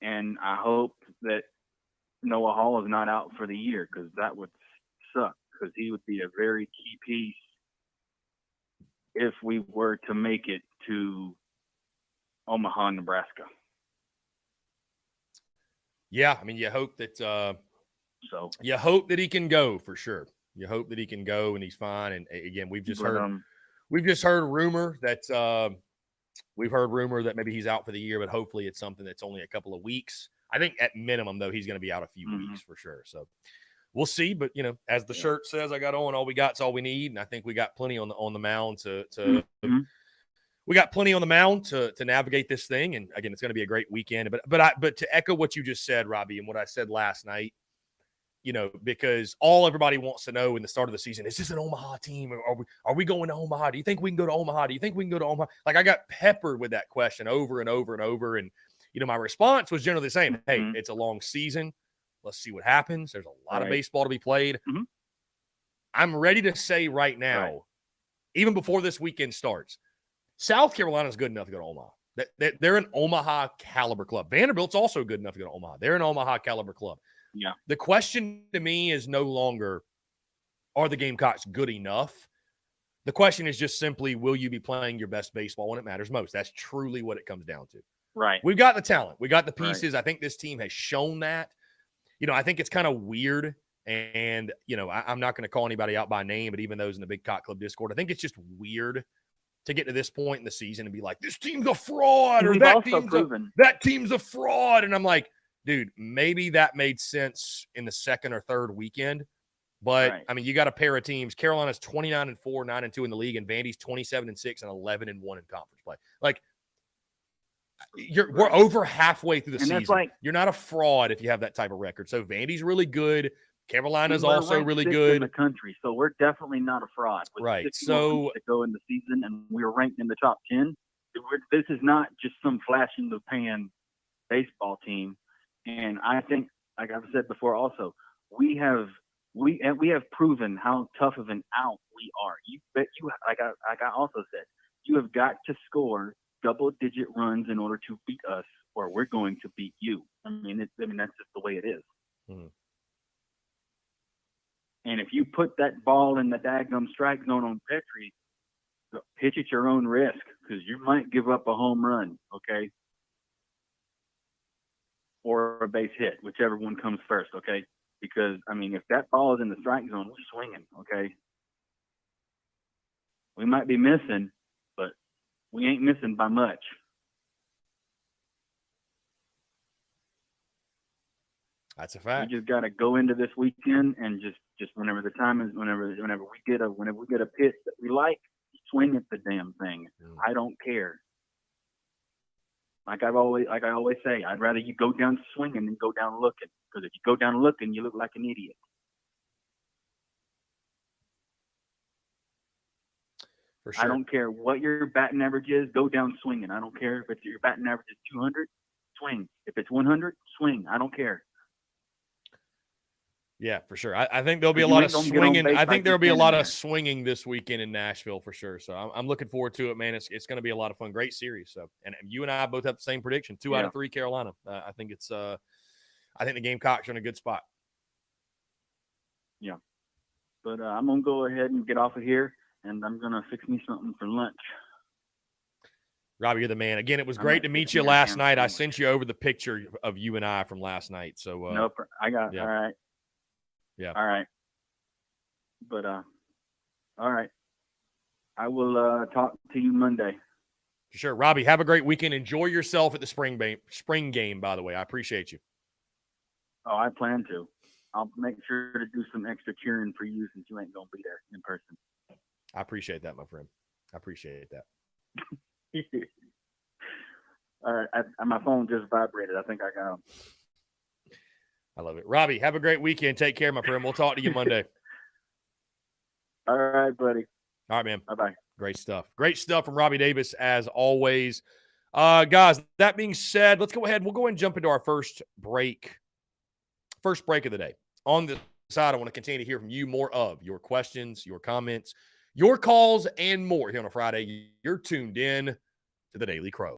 And I hope that Noah Hall is not out for the year, because that would suck, because he would be a very key piece if we were to make it to Omaha, Nebraska. Yeah, I mean, you hope that you hope that he can go for sure. You hope that he can go and he's fine. And again, we've just heard rumor that maybe he's out for the year, but hopefully it's something that's only a couple of weeks. I think at minimum, though, he's going to be out a few weeks for sure. So we'll see. But, you know, as the shirt says, I got on, all we got's all we need. And I think we got plenty on the mound we got plenty on the mound to navigate this thing. And again, it's going to be a great weekend. But to echo what you just said, Robbie, and what I said last night, you know, because everybody wants to know in the start of the season, is this an Omaha team? Or are we going to Omaha? Do you think we can go to Omaha? Do you think we can go to Omaha? Like, I got peppered with that question over and over and over. And, you know, my response was generally the same. Hey, it's a long season. Let's see what happens. There's a lot of baseball to be played. I'm ready to say right now, even before this weekend starts, South Carolina is good enough to go to Omaha. They're an Omaha caliber club. Vanderbilt's also good enough to go to Omaha. They're an Omaha caliber club. Yeah. The question to me is no longer, are the Gamecocks good enough? The question is just simply, will you be playing your best baseball when it matters most? That's truly what it comes down to. Right. We've got the talent. We got the pieces. Right. I think this team has shown that. You know, I think it's kind of weird. And, you know, I'm not going to call anybody out by name, but even those in the Big Cock Club Discord, I think it's just weird to get to this point in the season and be like, this team's a fraud, or that team's a fraud. And I'm like, dude, maybe that made sense in the second or third weekend. But, I mean, you got a pair of teams. Carolina's 29-4, 9-2 in the league, and Vandy's 27-6 and 11-1 in conference play. Like, we're over halfway through the season. Like, you're not a fraud if you have that type of record. So Vandy's really good. Carolina's also really good in the country, so we're definitely not a fraud. Right. So to go in the season, and we were ranked in the top 10. This is not just some flash in the pan baseball team. And I think, like I've said before, also we have proven how tough of an out we are. Like I also said, you have got to score double-digit runs in order to beat us, or we're going to beat you. I mean, that's just the way it is. And if you put that ball in the daggum strike zone on Petrie, pitch at your own risk, because you might give up a home run, okay? Or a base hit, whichever one comes first, okay? Because, I mean, if that ball is in the strike zone, we're swinging, okay? We might be missing, but we ain't missing by much. That's a fact. We just got to go into this weekend and just whenever the time is, whenever we get a pitch that we like, swing at the damn thing. I don't care. like I always say, I'd rather you go down swinging than go down looking. Because if you go down looking, you look like an idiot. For sure. I don't care what your batting average is. Go down swinging. I don't care if your batting average is 200. Swing. If it's 100, swing. I don't care. Yeah, for sure. I think there'll be a lot of swinging. I think there'll be a lot of swinging this weekend in Nashville for sure. So I'm looking forward to it, man. It's going to be a lot of fun. Great series. So, and you and I both have the same prediction: 2 out of 3 Carolina. I think it's. I think the Gamecocks are in a good spot. Yeah, but I'm gonna go ahead and get off of here, and I'm gonna fix me something for lunch. Robbie, you're the man. Again, it was great to meet you last night. I sent you over the picture of you and I from last night. So nope, I got all right. Yeah. All right. But all right. I will talk to you Monday. For sure. Robbie, have a great weekend. Enjoy yourself at the spring game, by the way. I appreciate you. Oh, I plan to. I'll make sure to do some extra cheering for you since you ain't going to be there in person. I appreciate that, my friend. I appreciate that. All right. My phone just vibrated. I think I got him. I love it. Robbie, have a great weekend. Take care, my friend. We'll talk to you Monday. All right, buddy. All right, man. Bye-bye. Great stuff. Great stuff from Robbie Davis, as always. Guys, that being said, let's go ahead. We'll go ahead and jump into our first break of the day. On the side, I want to continue to hear from you more of your questions, your comments, your calls, and more here on a Friday. You're tuned in to the Daily Crow.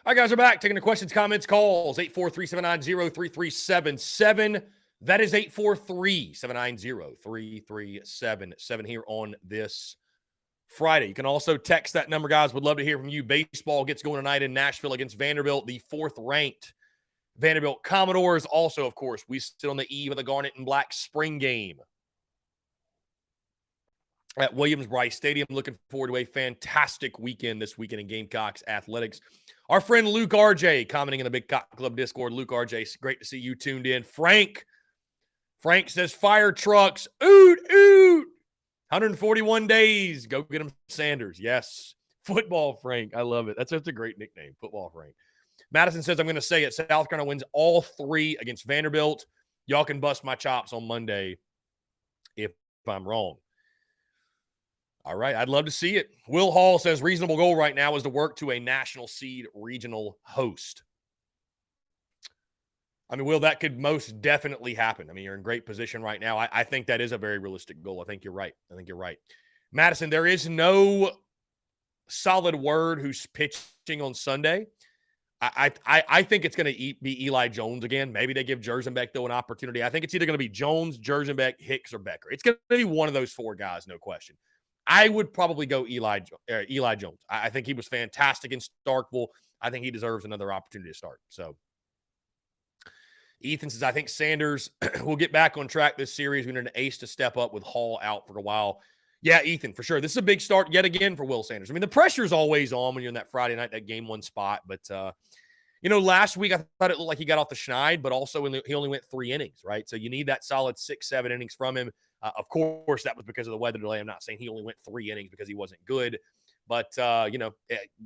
All right, guys, we're back. Taking the questions, comments, calls. 843-790-3377. That is 843-790-3377 here on this Friday. You can also text that number, guys. Would love to hear from you. Baseball gets going tonight in Nashville against Vanderbilt, the 4th-ranked Vanderbilt Commodores. Also, of course, we sit on the eve of the Garnet and Black spring game at Williams-Brice Stadium. Looking forward to a fantastic weekend this weekend in Gamecocks athletics. Our friend Luke RJ commenting in the Big Cock Club Discord. Luke RJ, great to see you tuned in. Frank says, fire trucks, oot, oot. 141 days. Go get him, Sanders. Yes. Football Frank. I love it. That's such a great nickname, Football Frank. Madison says, I'm going to say it. South Carolina wins all 3 against Vanderbilt. Y'all can bust my chops on Monday if I'm wrong. All right. I'd love to see it. Will Hall says, reasonable goal right now is to work to a national seed regional host. I mean, Will, that could most definitely happen. I mean, you're in great position right now. I think that is a very realistic goal. I think you're right. Madison, there is no solid word who's pitching on Sunday. I think it's going to be Eli Jones again. Maybe they give Jerzenbeck, though, an opportunity. I think it's either going to be Jones, Jerzenbeck, Hicks, or Becker. It's going to be one of those 4 guys, no question. I would probably go Eli Jones. I think he was fantastic in Starkville. I think he deserves another opportunity to start. So Ethan says, I think Sanders will get back on track this series. We need an ace to step up with Hall out for a while. Yeah, Ethan, for sure. This is a big start yet again for Will Sanders. I mean, the pressure is always on when you're in that Friday night, that game 1 spot. But, last week I thought it looked like he got off the schneid, but also he only went 3 innings, right? So you need that solid 6-7 innings from him. Of course, that was because of the weather delay. I'm not saying he only went 3 innings because he wasn't good. But,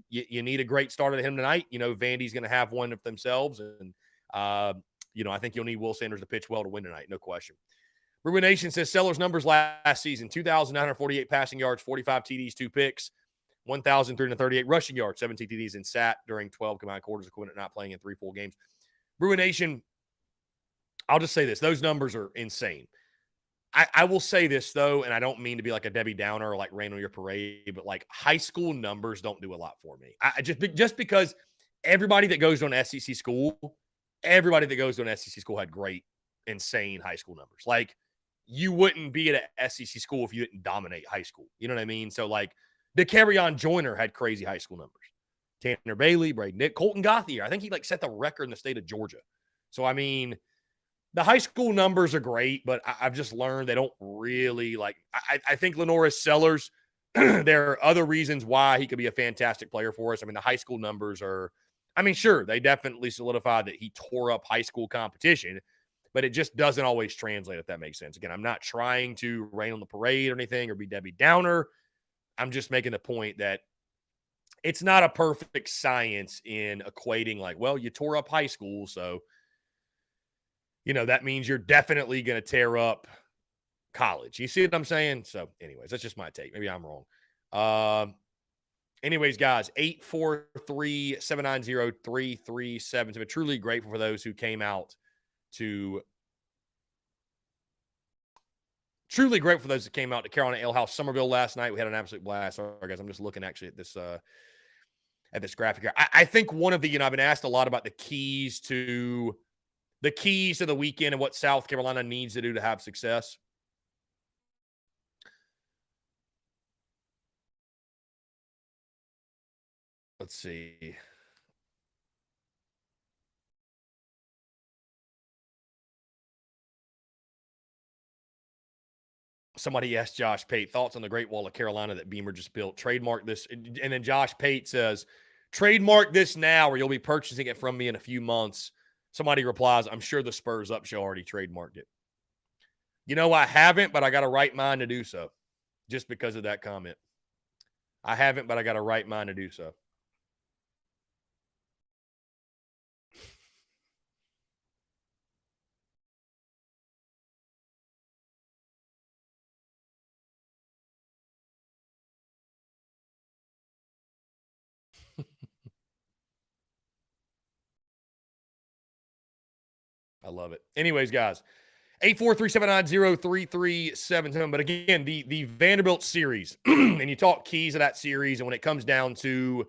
you need a great start at him tonight. Vandy's going to have one of themselves. And, I think you'll need Will Sanders to pitch well to win tonight. No question. Ruben Nation says Sellers' numbers last season, 2,948 passing yards, 45 TDs, 2 picks, 1,338 rushing yards, 17 TDs, and sat during 12 combined quarters, equivalent not playing in 3 full games. Ruben Nation, I'll just say this. Those numbers are insane. I will say this, though, and I don't mean to be like a Debbie Downer or like rain on your parade, but like high school numbers don't do a lot for me. I just because everybody that goes to an SEC school had great, insane high school numbers. Like, you wouldn't be at an SEC school if you didn't dominate high school. You know what I mean? So, like, DeCarrion Joyner had crazy high school numbers. Tanner Bailey, Braden Nick, Colton Gauthier. I think he, set the record in the state of Georgia. So, I mean, the high school numbers are great, but I've just learned they don't really, I think Lenoris Sellers, there are other reasons why he could be a fantastic player for us. I mean, the high school numbers are, sure, they definitely solidified that he tore up high school competition, but it just doesn't always translate, if that makes sense. Again, I'm not trying to rain on the parade or anything or be Debbie Downer. I'm just making the point that it's not a perfect science in equating you tore up high school, so, that means you're definitely going to tear up college. You see what I'm saying? So, anyways, that's just my take. Maybe I'm wrong. Anyways, guys, 843-790-3377. I'm truly grateful for those who came out to Carolina Ale House Somerville last night. We had an absolute blast. Sorry, guys, I'm just looking actually at this graphic here. I think one of the, I've been asked a lot about the keys to the weekend and what South Carolina needs to do to have success. Let's see. Somebody asked Josh Pate, thoughts on the Great Wall of Carolina that Beamer just built. Trademark this. And then Josh Pate says, trademark this now or you'll be purchasing it from me in a few months. Somebody replies, I'm sure the Spurs Up Show already trademarked it. I haven't, but I got a right mind to do so just because of that comment. I haven't, but I got a right mind to do so. I love it. Anyways, guys, 843-790-3377. But again, the Vanderbilt series, and you talk keys of that series, and when it comes down to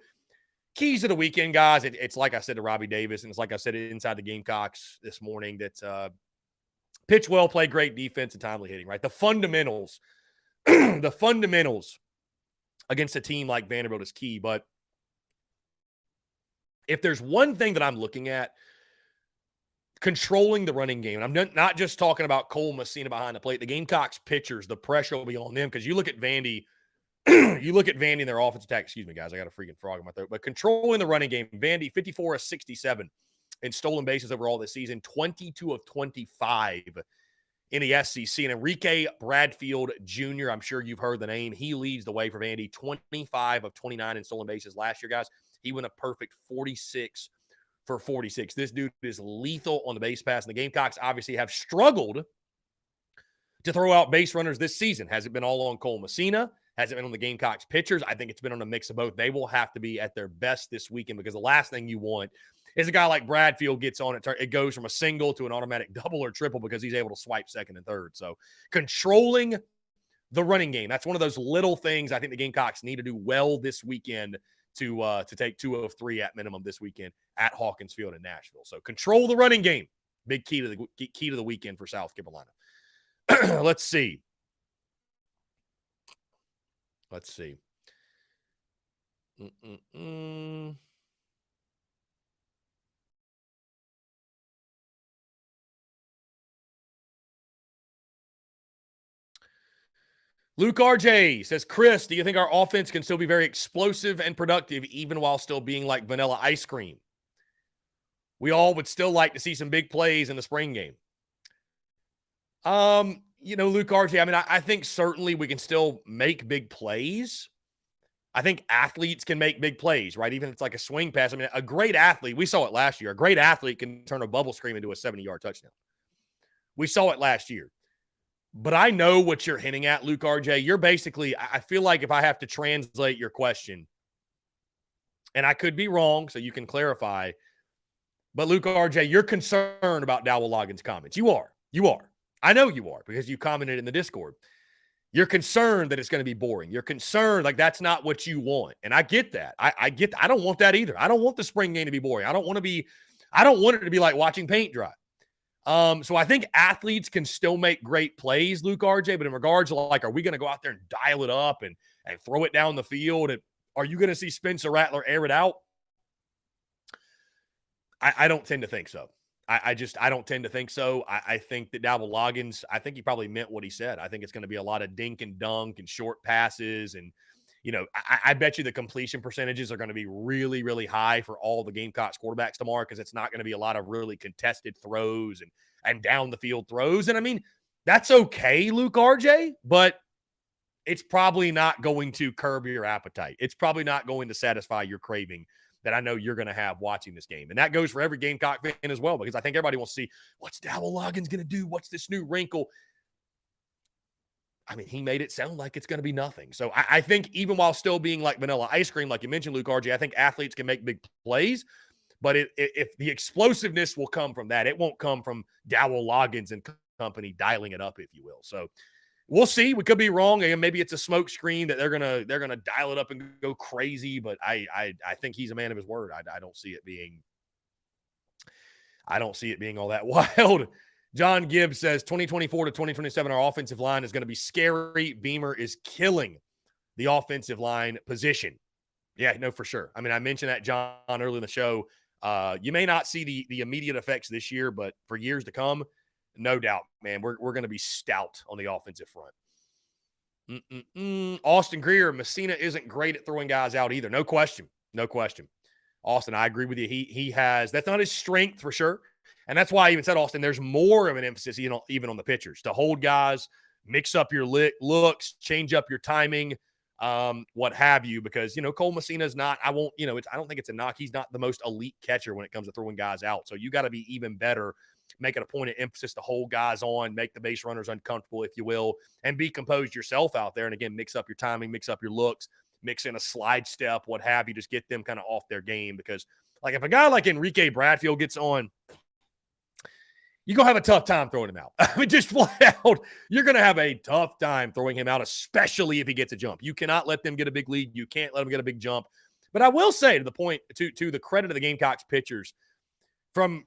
keys of the weekend, guys. It's like I said to Robbie Davis, and it's like I said inside the Gamecocks this morning, that pitch well, play great defense, and timely hitting, right? The fundamentals, the fundamentals against a team like Vanderbilt is key. But if there's one thing that I'm looking at, controlling the running game, and I'm not just talking about Cole Messina behind the plate, the Gamecocks pitchers, the pressure will be on them, because you look at Vandy, in their offensive attack. Excuse me, guys. I got a freaking frog in my throat. But controlling the running game, Vandy, 54 of 67 in stolen bases overall this season, 22 of 25 in the SEC. And Enrique Bradfield Jr., I'm sure you've heard the name. He leads the way for Vandy, 25 of 29 in stolen bases last year, guys. He went a perfect 46 for 46. This dude is lethal on the base pass. And the Gamecocks obviously have struggled to throw out base runners this season. Has it been all on Cole Messina? Has it been on the Gamecocks pitchers? I think it's been on a mix of both. They will have to be at their best this weekend, because the last thing you want is a guy like Bradfield gets on it. It goes from a single to an automatic double or triple because he's able to swipe second and third. So controlling the running game, that's one of those little things I think the Gamecocks need to do well this weekend to take 2 of 3 at minimum this weekend at Hawkins Field in Nashville. So control the running game. Big key to the weekend for South Carolina. Let's see. Luke RJ says, Chris, do you think our offense can still be very explosive and productive even while still being like vanilla ice cream? We all would still like to see some big plays in the spring game. Luke RJ, I mean, I think certainly we can still make big plays. I think athletes can make big plays, right? Even if it's like a swing pass. I mean, a great athlete, we saw it last year. A great athlete can turn a bubble screen into a 70-yard touchdown. We saw it last year. But I know what you're hinting at, Luke RJ. You're basically, I feel like if I have to translate your question, and I could be wrong, so you can clarify, but Luke RJ, you're concerned about Dowell Loggins' comments. You are. I know you are, because you commented in the Discord. You're concerned that it's going to be boring. You're concerned like that's not what you want. And I get that. I don't want that either. I don't want the spring game to be boring. I don't want it to be like watching paint dry. So I think athletes can still make great plays, Luke RJ, but in regards to like, are we going to go out there and dial it up and throw it down the field? And are you going to see Spencer Rattler air it out? I don't tend to think so. I don't tend to think so. I think that Dowell Loggins, I think he probably meant what he said. I think it's going to be a lot of dink and dunk and short passes. And, I bet you the completion percentages are going to be really, really high for all the Gamecocks quarterbacks tomorrow, because it's not going to be a lot of really contested throws and down the field throws. And I mean, that's okay, Luke RJ, but it's probably not going to curb your appetite. It's probably not going to satisfy your craving that I know you're going to have watching this game. And that goes for every Gamecock fan as well, because I think everybody wants to see, what's Dowell Loggins going to do? What's this new wrinkle? I mean, he made it sound like it's going to be nothing. So I think even while still being like vanilla ice cream, like you mentioned, Luke RJ, I think athletes can make big plays, but if the explosiveness will come from that, it won't come from Dowell Loggins and company dialing it up, if you will. So we'll see. We could be wrong. And maybe it's a smoke screen that they're gonna dial it up and go crazy. But I think he's a man of his word. I don't see it being all that wild. John Gibbs says 2024 to 2027, our offensive line is going to be scary. Beamer is killing the offensive line position. Yeah, no, for sure. I mean, I mentioned that, John, early in the show. You may not see the immediate effects this year, but for years to come, no doubt, man, we're going to be stout on the offensive front. Austin Greer, Messina isn't great at throwing guys out either. No question. Austin, I agree with you. He has, that's not his strength for sure. And that's why I even said, Austin, there's more of an emphasis even on the pitchers to hold guys, mix up your looks, change up your timing, what have you, because, Cole Messina is not, I don't think it's a knock. He's not the most elite catcher when it comes to throwing guys out. So you got to be even better, make it a point of emphasis to hold guys on, make the base runners uncomfortable, if you will, and be composed yourself out there. And again, mix up your timing, mix up your looks, mix in a slide step, what have you, just get them kind of off their game. Because like if a guy like Enrique Bradfield gets on, you're going to have a tough time throwing him out. I mean, just flat out, you're going to have a tough time throwing him out, especially if he gets a jump. You cannot let them get a big lead. You can't let them get a big jump. But I will say, to the point, to the credit of the Gamecocks pitchers, from,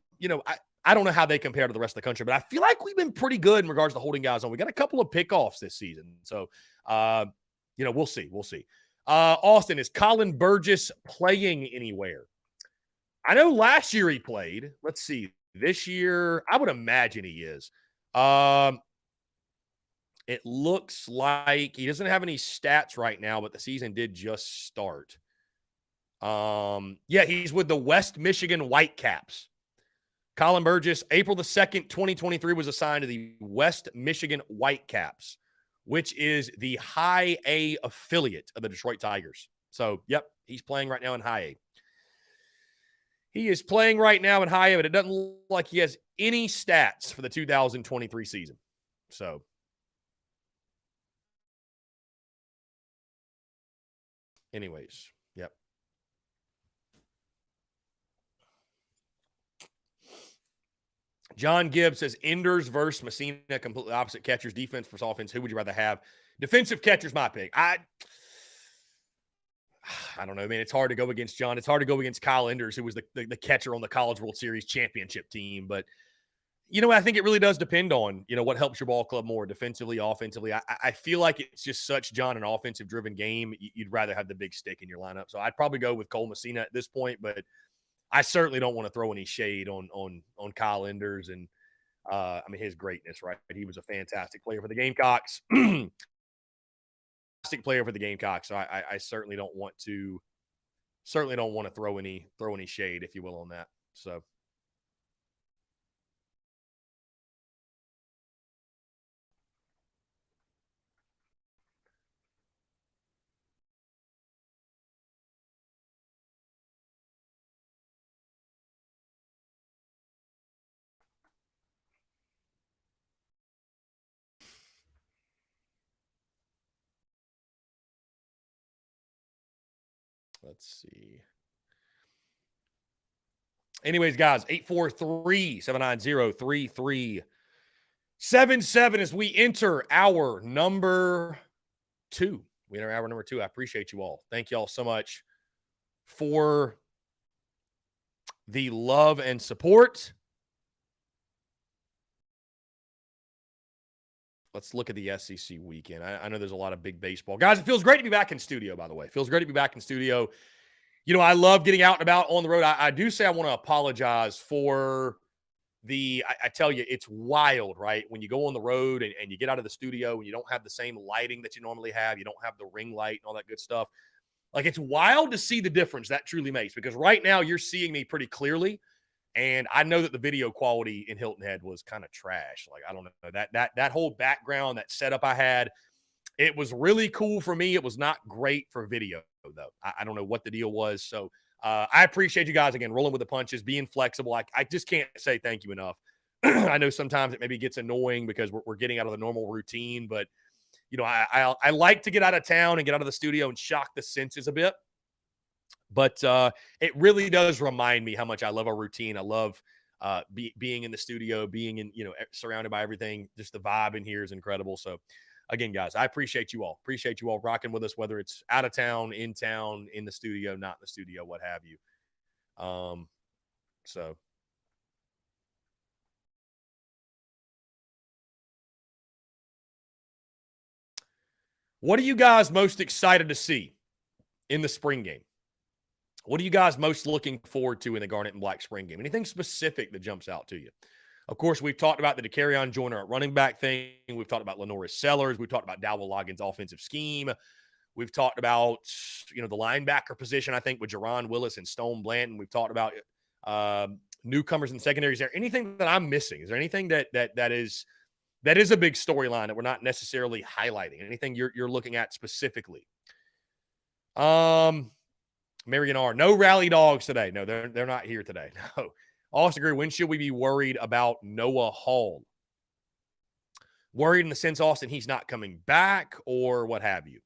I don't know how they compare to the rest of the country, but I feel like we've been pretty good in regards to holding guys on. We got a couple of pickoffs this season. So, we'll see. We'll see. Austin, is Colin Burgess playing anywhere? I know last year he played. Let's see. This year, I would imagine he is. It looks like he doesn't have any stats right now, but the season did just start. He's with the West Michigan Whitecaps. Colin Burgess, April the 2nd, 2023, was assigned to the West Michigan Whitecaps, which is the High A affiliate of the Detroit Tigers. So, yep, he's playing right now in High A. He is playing right now in High A, but it doesn't look like he has any stats for the 2023 season. So, anyways, yep. John Gibbs says Enders versus Messina, completely opposite catchers, defense versus offense. Who would you rather have? Defensive catcher's my pick. I don't know, man. It's hard to go against John. It's hard to go against Kyle Enders, who was the catcher on the College World Series championship team. But, I think it really does depend on, what helps your ball club more, defensively, offensively. I feel like it's just such, John, an offensive-driven game. You'd rather have the big stick in your lineup. So I'd probably go with Cole Messina at this point, but I certainly don't want to throw any shade on Kyle Enders and, his greatness, right? He was a fantastic player for the Gamecocks. Fantastic player for the Gamecocks. So I certainly don't want to throw any shade, if you will, on that. So. Let's see. Anyways, guys, 843-790-3377 as we enter our number 2. We enter hour number 2. I appreciate you all. Thank you all so much for the love and support. Let's look at the SEC weekend. I know there's a lot of big baseball. Guys, it feels great to be back in studio, by the way. It feels great to be back in studio. I love getting out and about on the road. I do say I want to apologize for I tell you, it's wild, right? When you go on the road and you get out of the studio and you don't have the same lighting that you normally have. You don't have the ring light and all that good stuff. Like, it's wild to see the difference that truly makes, because right now you're seeing me pretty clearly. And I know that the video quality in Hilton Head was kind of trash. Like, I don't know, that whole background, that setup I had, it was really cool for me. It was not great for video, though. I don't know what the deal was. So I appreciate you guys, again, rolling with the punches, being flexible. I just can't say thank you enough. I know sometimes it maybe gets annoying because we're getting out of the normal routine, but, I like to get out of town and get out of the studio and shock the senses a bit. But it really does remind me how much I love our routine. I love being in the studio, being in, surrounded by everything. Just the vibe in here is incredible. So, again, guys, I appreciate you all. Appreciate you all rocking with us, whether it's out of town, in the studio, not in the studio, what have you. So. What are you guys most excited to see in the spring game? What are you guys most looking forward to in the Garnet and Black spring game? Anything specific that jumps out to you? Of course, we've talked about the DeCarrion Joyner at running back thing. We've talked about Lenoris Sellers. We've talked about Dowell Loggins' offensive scheme. We've talked about, the linebacker position, I think, with Jerron Willis and Stone Blanton. We've talked about newcomers in secondary. Is there anything that I'm missing? Is there anything that is a big storyline that we're not necessarily highlighting? Anything you're looking at specifically? Marion R. No rally dogs today. No, they're not here today. No. Austin Greer, when should we be worried about Noah Hall? Worried in the sense, Austin, he's not coming back or what have you?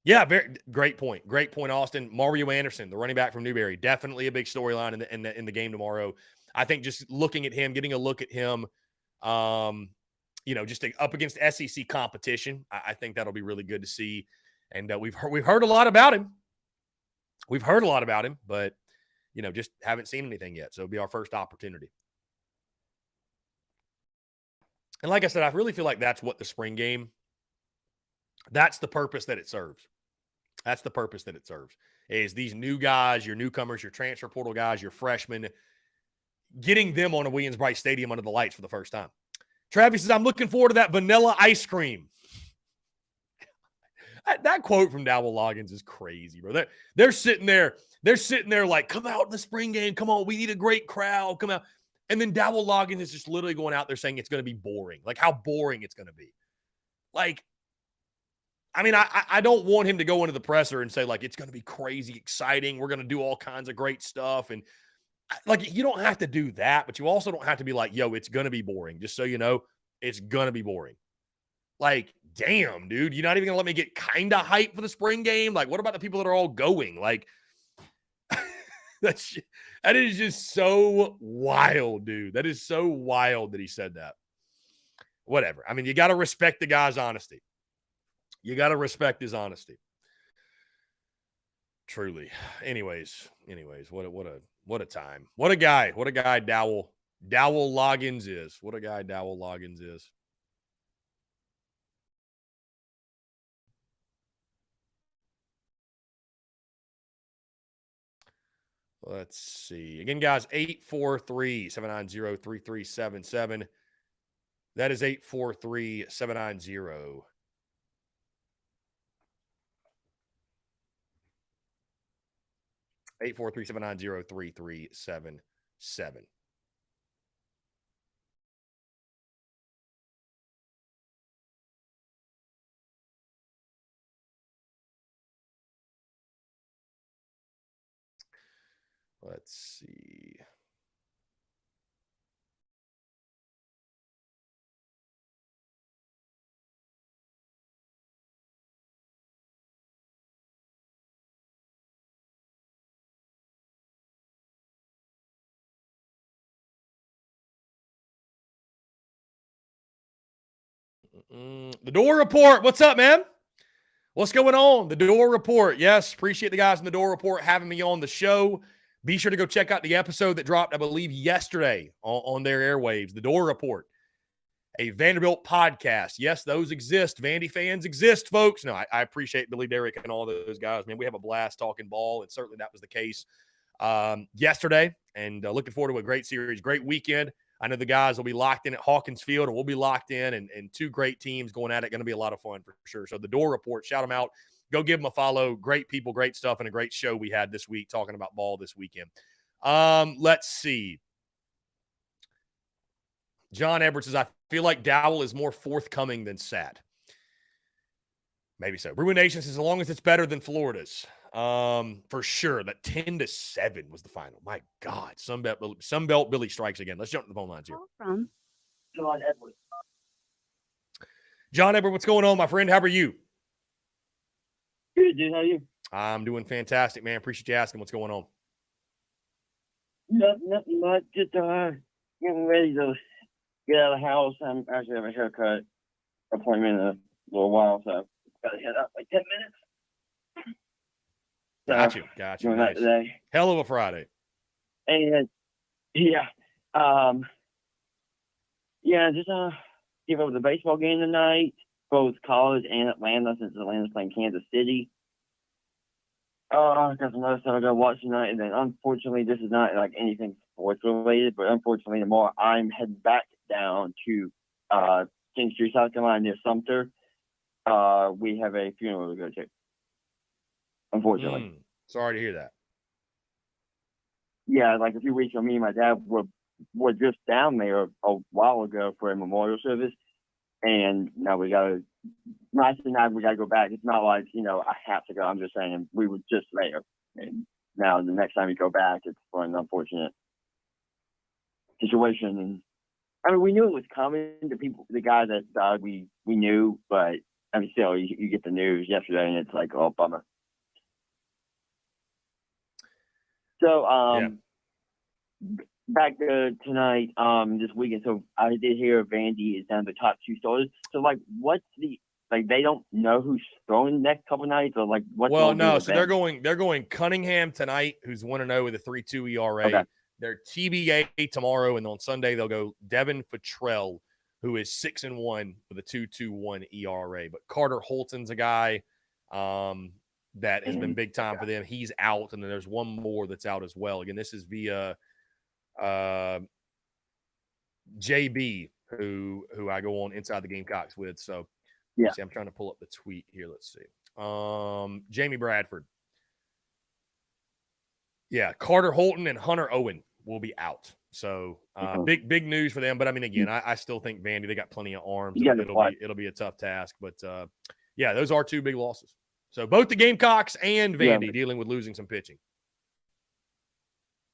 Yeah, very great point. Great point, Austin. Mario Anderson, the running back from Newberry, definitely a big storyline in the game tomorrow. I think just looking at him, getting a look at him, just up against SEC competition, I think that'll be really good to see. And we've heard a lot about him. We've heard a lot about him, but, just haven't seen anything yet. So it'll be our first opportunity. And like I said, I really feel like that's what the spring game, that's the purpose that it serves. That's the purpose that it serves, is these new guys, your newcomers, your transfer portal guys, your freshmen, getting them on a Williams-Brice Stadium under the lights for the first time. Travis says, I'm looking forward to that vanilla ice cream. That quote from Dowell Loggins is crazy, bro. They're sitting there. They're sitting there like, come out in the spring game. Come on. We need a great crowd. Come out. And then Dowell Loggins is just literally going out there saying it's going to be boring. Like how boring it's going to be. Like, I mean, I don't want him to go into the presser and say, like, it's going to be crazy exciting. We're going to do all kinds of great stuff. And, like, you don't have to do that, but you also don't have to be like, yo, it's going to be boring. Just so you know, it's going to be boring. Like, damn, dude, you're not even going to let me get kind of hyped for the spring game? Like, what about the people that are all going? Like, that is just so wild, dude. That is so wild that he said that. Whatever. I mean, you got to respect the guy's honesty. You got to respect his honesty. Truly. Anyways, what a time. What a guy Dowell Loggins is. What a guy Dowell Loggins is. Let's see. Again, guys, 843-790-3377. That is 843-790. Let's see. The Door Report. What's up, man? What's going on? The Door Report. Yes, appreciate the guys in the Door Report having me on the show. Be sure to go check out the episode that dropped, I believe, yesterday on their airwaves. The Door Report, a Vanderbilt podcast. Yes, those exist. Vandy fans exist, folks. No, I appreciate Billy Derrick and all those guys. Man, we have a blast talking ball, and certainly that was the case yesterday. And looking forward to a great series, great weekend. I know the guys will be locked in at Hawkins Field, and we'll be locked in, and two great teams going at it. Going to be a lot of fun for sure. So the Door Report, shout them out. Go give them a follow. Great people, great stuff, and a great show we had this week talking about ball this weekend. Let's see. John Edwards says, I feel like Dowell is more forthcoming than sad. Maybe so. Bruin Nation says, as long as it's better than Florida's. For sure. That 10-7 was the final. My God. Sunbelt Billy strikes again. Let's jump to the phone lines here. From John Edwards. John Edwards, what's going on, my friend? How are you? Good, dude. How are you? I'm doing fantastic, man. Appreciate you asking what's going on. Nothing much. Just getting ready to get out of the house. I'm actually having a haircut appointment in a little while, so I've got to head out like 10 minutes. Got you. Doing Nice. that today. Hell of a Friday. And just give up the baseball game tonight, both college and Atlanta, since Atlanta's playing Kansas City. Got some other stuff I gotta watch tonight, and then unfortunately, this is not like anything sports related, but unfortunately, tomorrow I'm heading back down to King Street, South Carolina, near Sumter. We have a funeral to go to. Unfortunately. Sorry to hear that. Yeah, like a few weeks ago, me and my dad were just down there a while ago for a memorial service, and now we gotta go back. It's not like, I have to go. I'm just saying we were just there, and now the next time we go back, it's for an unfortunate situation. And I mean, we knew it was coming. The guy that died, we knew, but I mean, still, you get the news yesterday, and it's like, oh, bummer. So, back to tonight, this weekend. So I did hear Vandy is down to the top two starters. So, like, what's the like they don't know who's throwing the next couple nights, or like what's Well, going on. no, so they're going Cunningham tonight, who's 1-0 with a 3.2 ERA. Okay. They're TBA tomorrow, and on Sunday they'll go Devin Futrell, who is 6-1 with a 2.21 ERA. But Carter Holton's a guy that has been big time for them. He's out, and then there's one more that's out as well. Again, this is via JB, who I go on Inside the Gamecocks with. So yeah, see, I'm trying to pull up the tweet here. Let's see. Jamie Bradford. Yeah, Carter Holton and Hunter Owen will be out. So big news for them. But I mean, again, I still think Vandy, they got plenty of arms. It'll be a tough task. But yeah, those are two big losses. So both the Gamecocks and Vandy dealing with losing some pitching.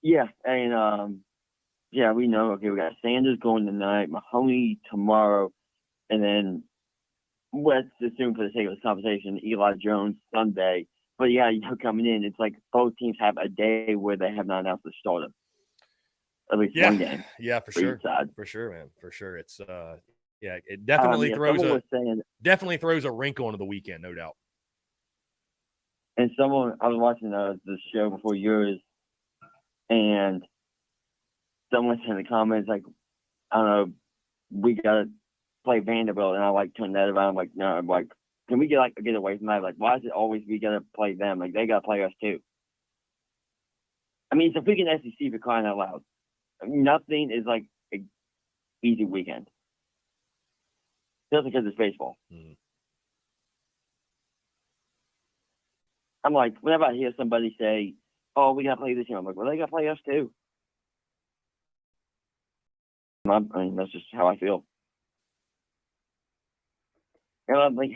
Yeah, and yeah, we know. Okay, we got Sanders going tonight, Mahoney tomorrow, and then let's assume for the sake of this conversation, Eli Jones Sunday. But yeah, coming in, it's like both teams have a day where they have not announced the starter. At least one game. Yeah, for sure. For sure, man. For sure. It's it definitely definitely throws a wrinkle into the weekend, no doubt. And I was watching the show before yours, and someone said in the comments, like, I don't know, we gotta play Vanderbilt, and I turned that around. I'm like, no, I'm like, can we get away from that? Like, why is it always we gotta play them? Like, they gotta play us too. I mean, it's a freaking SEC for crying out loud. I mean, nothing is like an easy weekend. Just because it's baseball. Mm-hmm. I'm like, whenever I hear somebody say, "Oh, we gotta play this team," I'm like, well, they gotta play us too. I mean, that's just how I feel. And I'm like,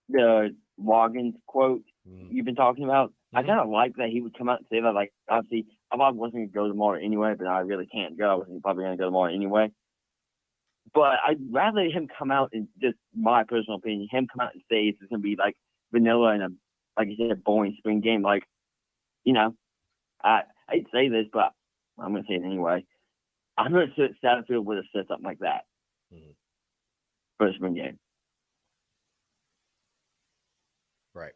the Loggins quote you've been talking about, I kind of like that he would come out and say that. Like, obviously, I probably wasn't going to go tomorrow anyway, but I really can't go. I wasn't probably going to go tomorrow anyway. But I'd rather him come out and, just my personal opinion, him come out and say it's going to be like vanilla and like you said, boring spring game. Like, I hate to say this, but I'm going to say it anyway. I'm not sure Satterfield would have said something like that for a spring game. Right.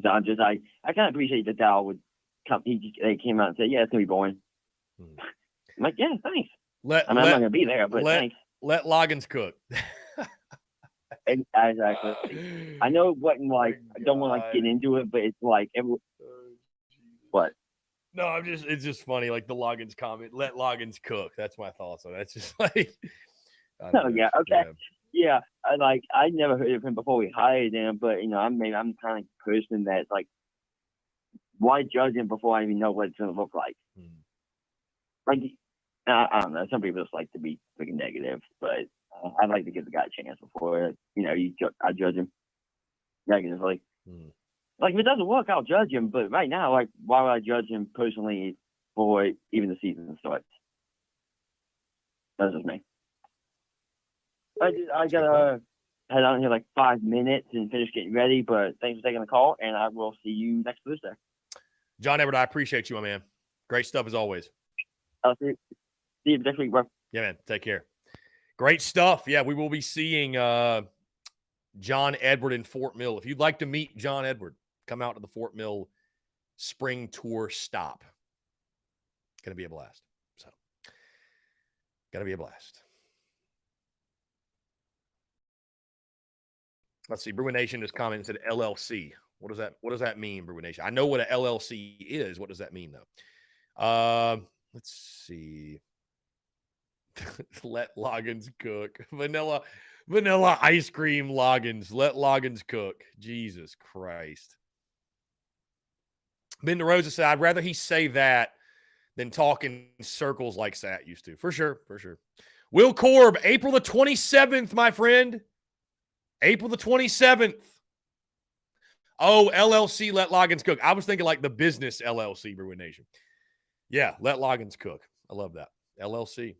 So I kind of appreciate that Dow would come. They came out and said, "Yeah, it's gonna be boring." I'm like, "Yeah, thanks." I'm not gonna be there, but thanks. Let Loggins cook. Exactly. I know it wasn't like I don't want to get into it, but it's like what? No, it's just funny, like the Loggins comment. Let Loggins cook. That's my thoughts on it. That's just like. Oh yeah, okay. Yeah, I never heard of him before we hired him, but I'm kind of person that's like, why judge him before I even know what it's gonna look like? Like, I don't know. Some people just like to be freaking negative, but I'd like to give the guy a chance before I judge him negatively. Like, if it doesn't work, I'll judge him. But right now, like, why would I judge him personally before even the season starts? That's just me. I gotta head out here like 5 minutes and finish getting ready, but thanks for taking the call, and I will see you next Thursday. John Edward, I appreciate you, my man. Great stuff as always. I'll see you next week, bro. Yeah, man. Take care. Great stuff. Yeah, we will be seeing John Edward in Fort Mill. If you'd like to meet John Edward, come out to the Fort Mill Spring Tour stop. It's going to be a blast. So, going to be a blast. Let's see. Bruin Nation just commented and said LLC. What does that mean, Bruin Nation? I know what an LLC is. What does that mean, though? Let's see. Let Loggins cook. Vanilla ice cream Loggins. Let Loggins cook. Jesus Christ. Ben DeRosa said, I'd rather he say that than talk in circles like Sat used to. For sure. Will Korb, April the 27th, my friend. April the 27th. Oh, LLC, Let Loggins Cook. I was thinking like the business LLC, Bruin Nation. Yeah, Let Loggins Cook. I love that. LLC.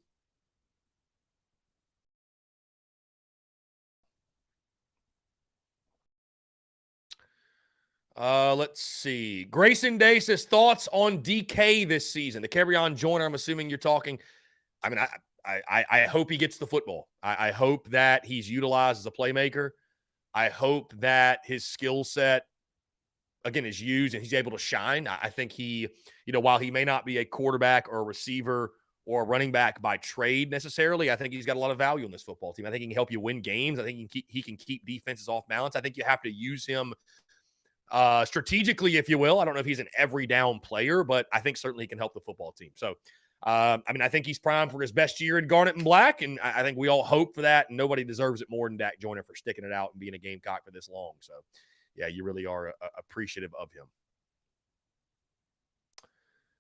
Let's see. Grayson Day says, thoughts on DK this season? The Kerryon Joyner, I'm assuming you're talking. I mean, I hope he gets the football. I hope that he's utilized as a playmaker. I hope that his skill set, again, is used and he's able to shine. I think he, while he may not be a quarterback or a receiver or a running back by trade necessarily, I think he's got a lot of value in this football team. I think he can help you win games. I think he can keep defenses off balance. I think you have to use him strategically, if you will. I don't know if he's an every down player, but I think certainly he can help the football team. So, I think he's primed for his best year in Garnet and Black, and I think we all hope for that, and nobody deserves it more than Dak Joyner for sticking it out and being a Gamecock for this long. So, yeah, you really are appreciative of him.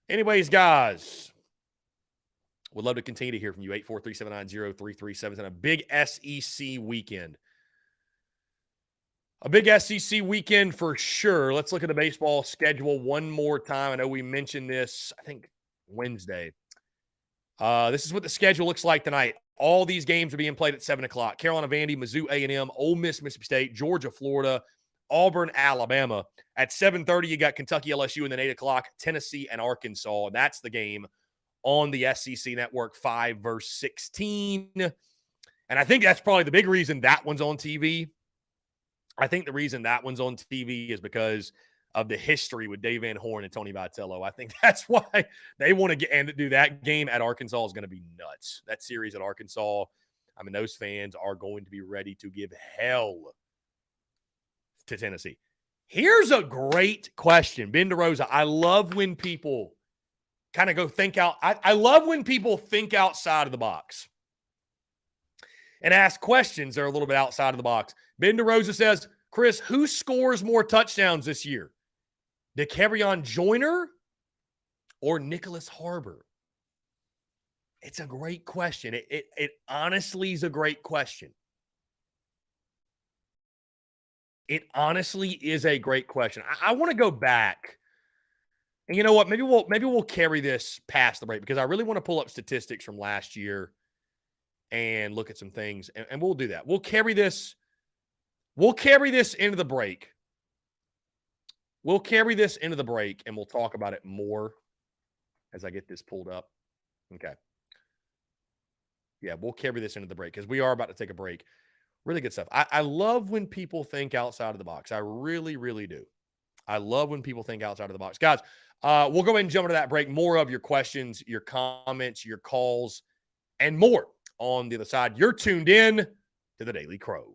Anyways, guys, would love to continue to hear from you. 843-790-3377. A big SEC weekend. A big SEC weekend for sure. Let's look at the baseball schedule one more time. I know we mentioned this, I think, Wednesday. This is what the schedule looks like tonight. All these games are being played at 7 o'clock. Carolina, Vandy, Mizzou, A&M, Ole Miss, Mississippi State, Georgia, Florida, Auburn, Alabama. At 7:30, you got Kentucky, LSU, and then 8 o'clock, Tennessee and Arkansas. That's the game on the SEC Network, 5 versus 16. And I think that's probably the big reason that one's on TV. I think the reason that one's on TV is because of the history with Dave Van Horn and Tony Vitello. I think that's why they want to get and do that game at Arkansas is going to be nuts. That series at Arkansas, I mean, those fans are going to be ready to give hell to Tennessee. Here's a great question. Ben DeRosa, I love when people kind of go think out. I love when people think outside of the box and ask questions that are a little bit outside of the box. Ben DeRosa says, Chris, who scores more touchdowns this year? Dakereon Joyner or Nicholas Harbor? It's a great question. It honestly is a great question. It honestly is a great question. I want to go back. And you know what? Maybe we'll carry this past the break because I really want to pull up statistics from last year and look at some things. And we'll do that. We'll carry this into the break. We'll carry this into the break, and we'll talk about it more as I get this pulled up. Okay. Yeah, we'll carry this into the break because we are about to take a break. Really good stuff. I love when people think outside of the box. I really, really do. I love when people think outside of the box. Guys, we'll go ahead and jump into that break. More of your questions, your comments, your calls, and more on the other side. You're tuned in to the Daily Crow.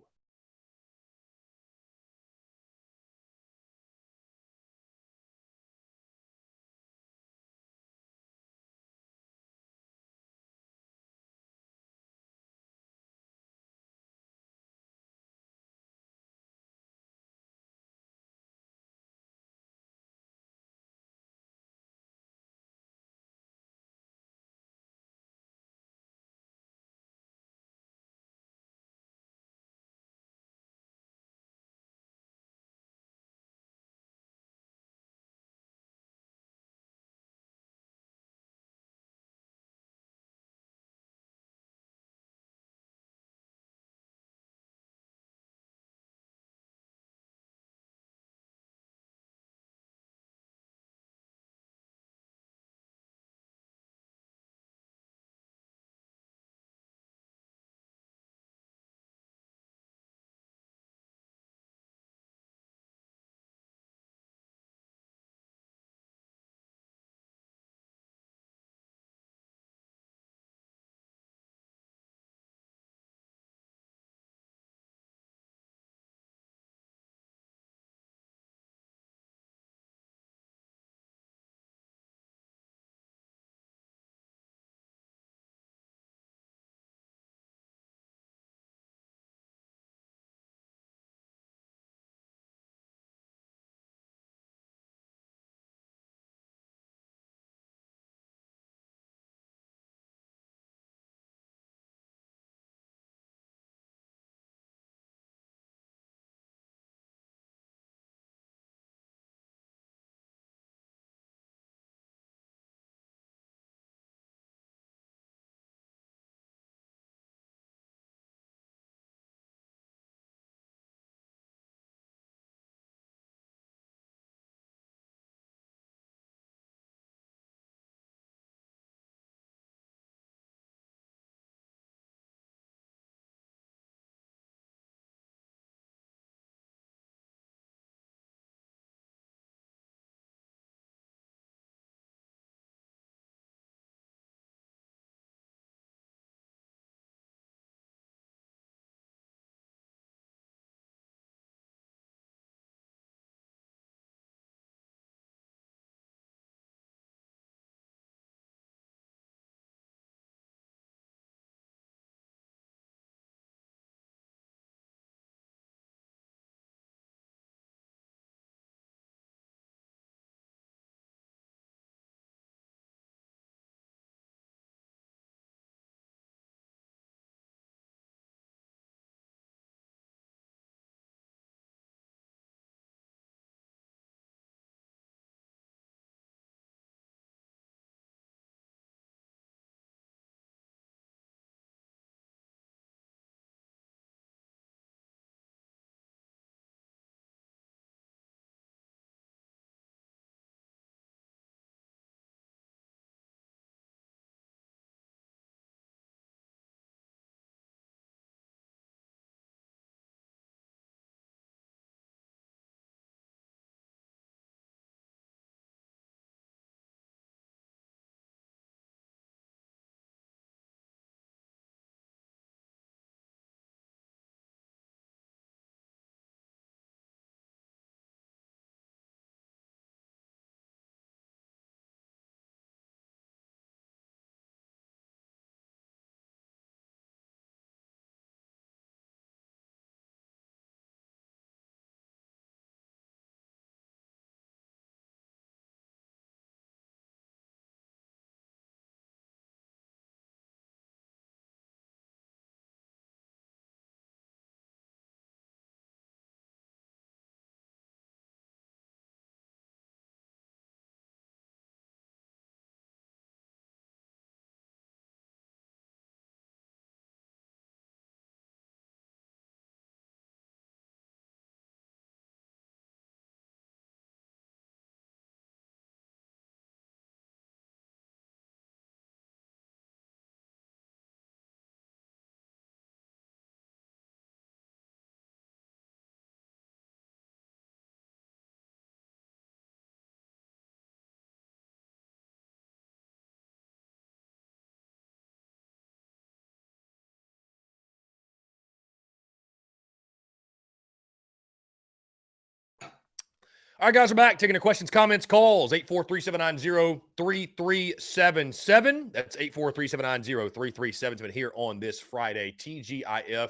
All right, guys, we're back. Taking your questions, comments, calls. 843-790-3377. That's 843-790-3377 here on this Friday, TGIF.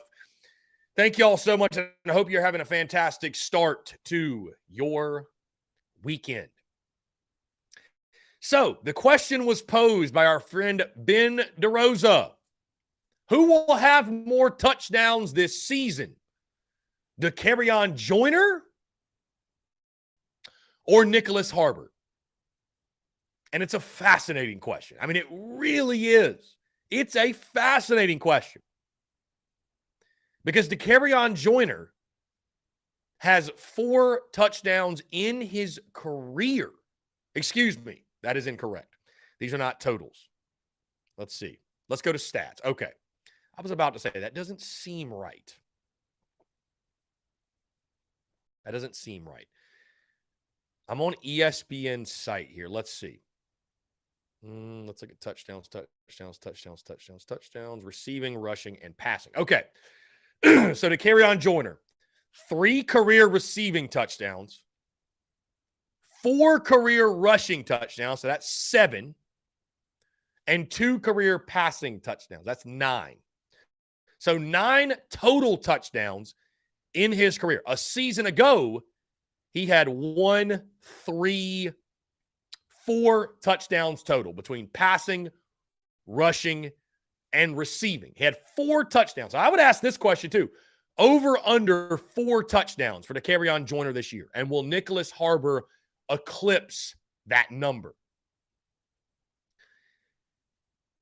Thank you all so much, and I hope you're having a fantastic start to your weekend. So, the question was posed by our friend Ben DeRosa. Who will have more touchdowns this season? Dakereon Joyner or Nyckoles Harbor? And it's a fascinating question. I mean, it really is. It's a fascinating question. Because Dakereon Joyner has 4 touchdowns in his career. Excuse me, that is incorrect. These are not totals. Let's see. Let's go to stats. Okay. I was about to say that doesn't seem right. That doesn't seem right. I'm on ESPN's site here. Let's see. Let's look at touchdowns, receiving, rushing, and passing. Okay. So Dakereon Joyner, 3 career receiving touchdowns, 4 career rushing touchdowns, so that's 7, and 2 career passing touchdowns. That's 9. So 9 total touchdowns in his career. A season ago, he had 1, 3, 4 touchdowns total between passing, rushing, and receiving. He had 4 touchdowns. I would ask this question too. Over under 4 touchdowns for Dakereon Joyner this year. And will Nyckoles Harbor eclipse that number?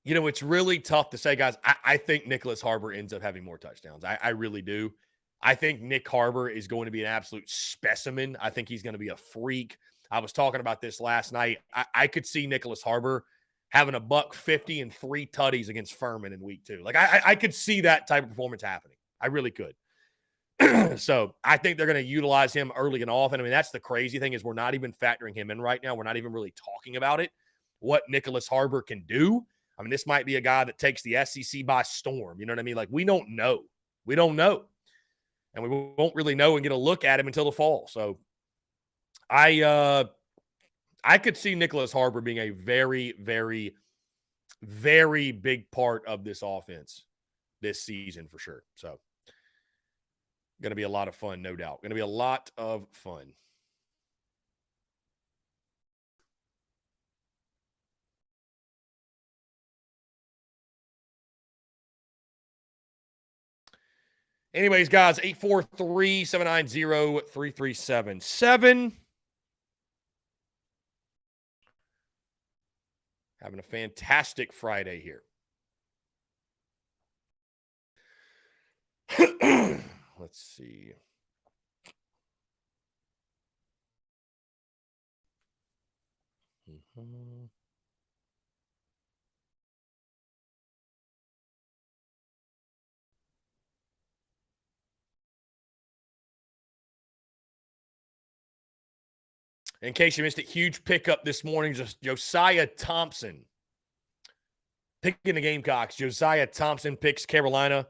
You know, it's really tough to say, guys. I think Nyckoles Harbor ends up having more touchdowns. I really do. I think Nick Harbor is going to be an absolute specimen. I think he's going to be a freak. I was talking about this last night. I could see Nyckoles Harbor having a $150 and 3 tutties against Furman in week 2. Like, I could see that type of performance happening. I really could. So I think they're going to utilize him early and often. I mean, that's the crazy thing is we're not even factoring him in right now. We're not even really talking about it, what Nyckoles Harbor can do. I mean, this might be a guy that takes the SEC by storm. You know what I mean? Like, we don't know. We don't know. And we won't really know and get a look at him until the fall. So I could see Nyckoles Harbor being a very, very, very big part of this offense this season for sure. So going to be a lot of fun, no doubt. Going to be a lot of fun. Anyways, guys, 843-790-3377. Having a fantastic Friday here. Let's see. In case you missed it, huge pickup this morning. Just Josiah Thompson picking the Gamecocks. Josiah Thompson picks Carolina.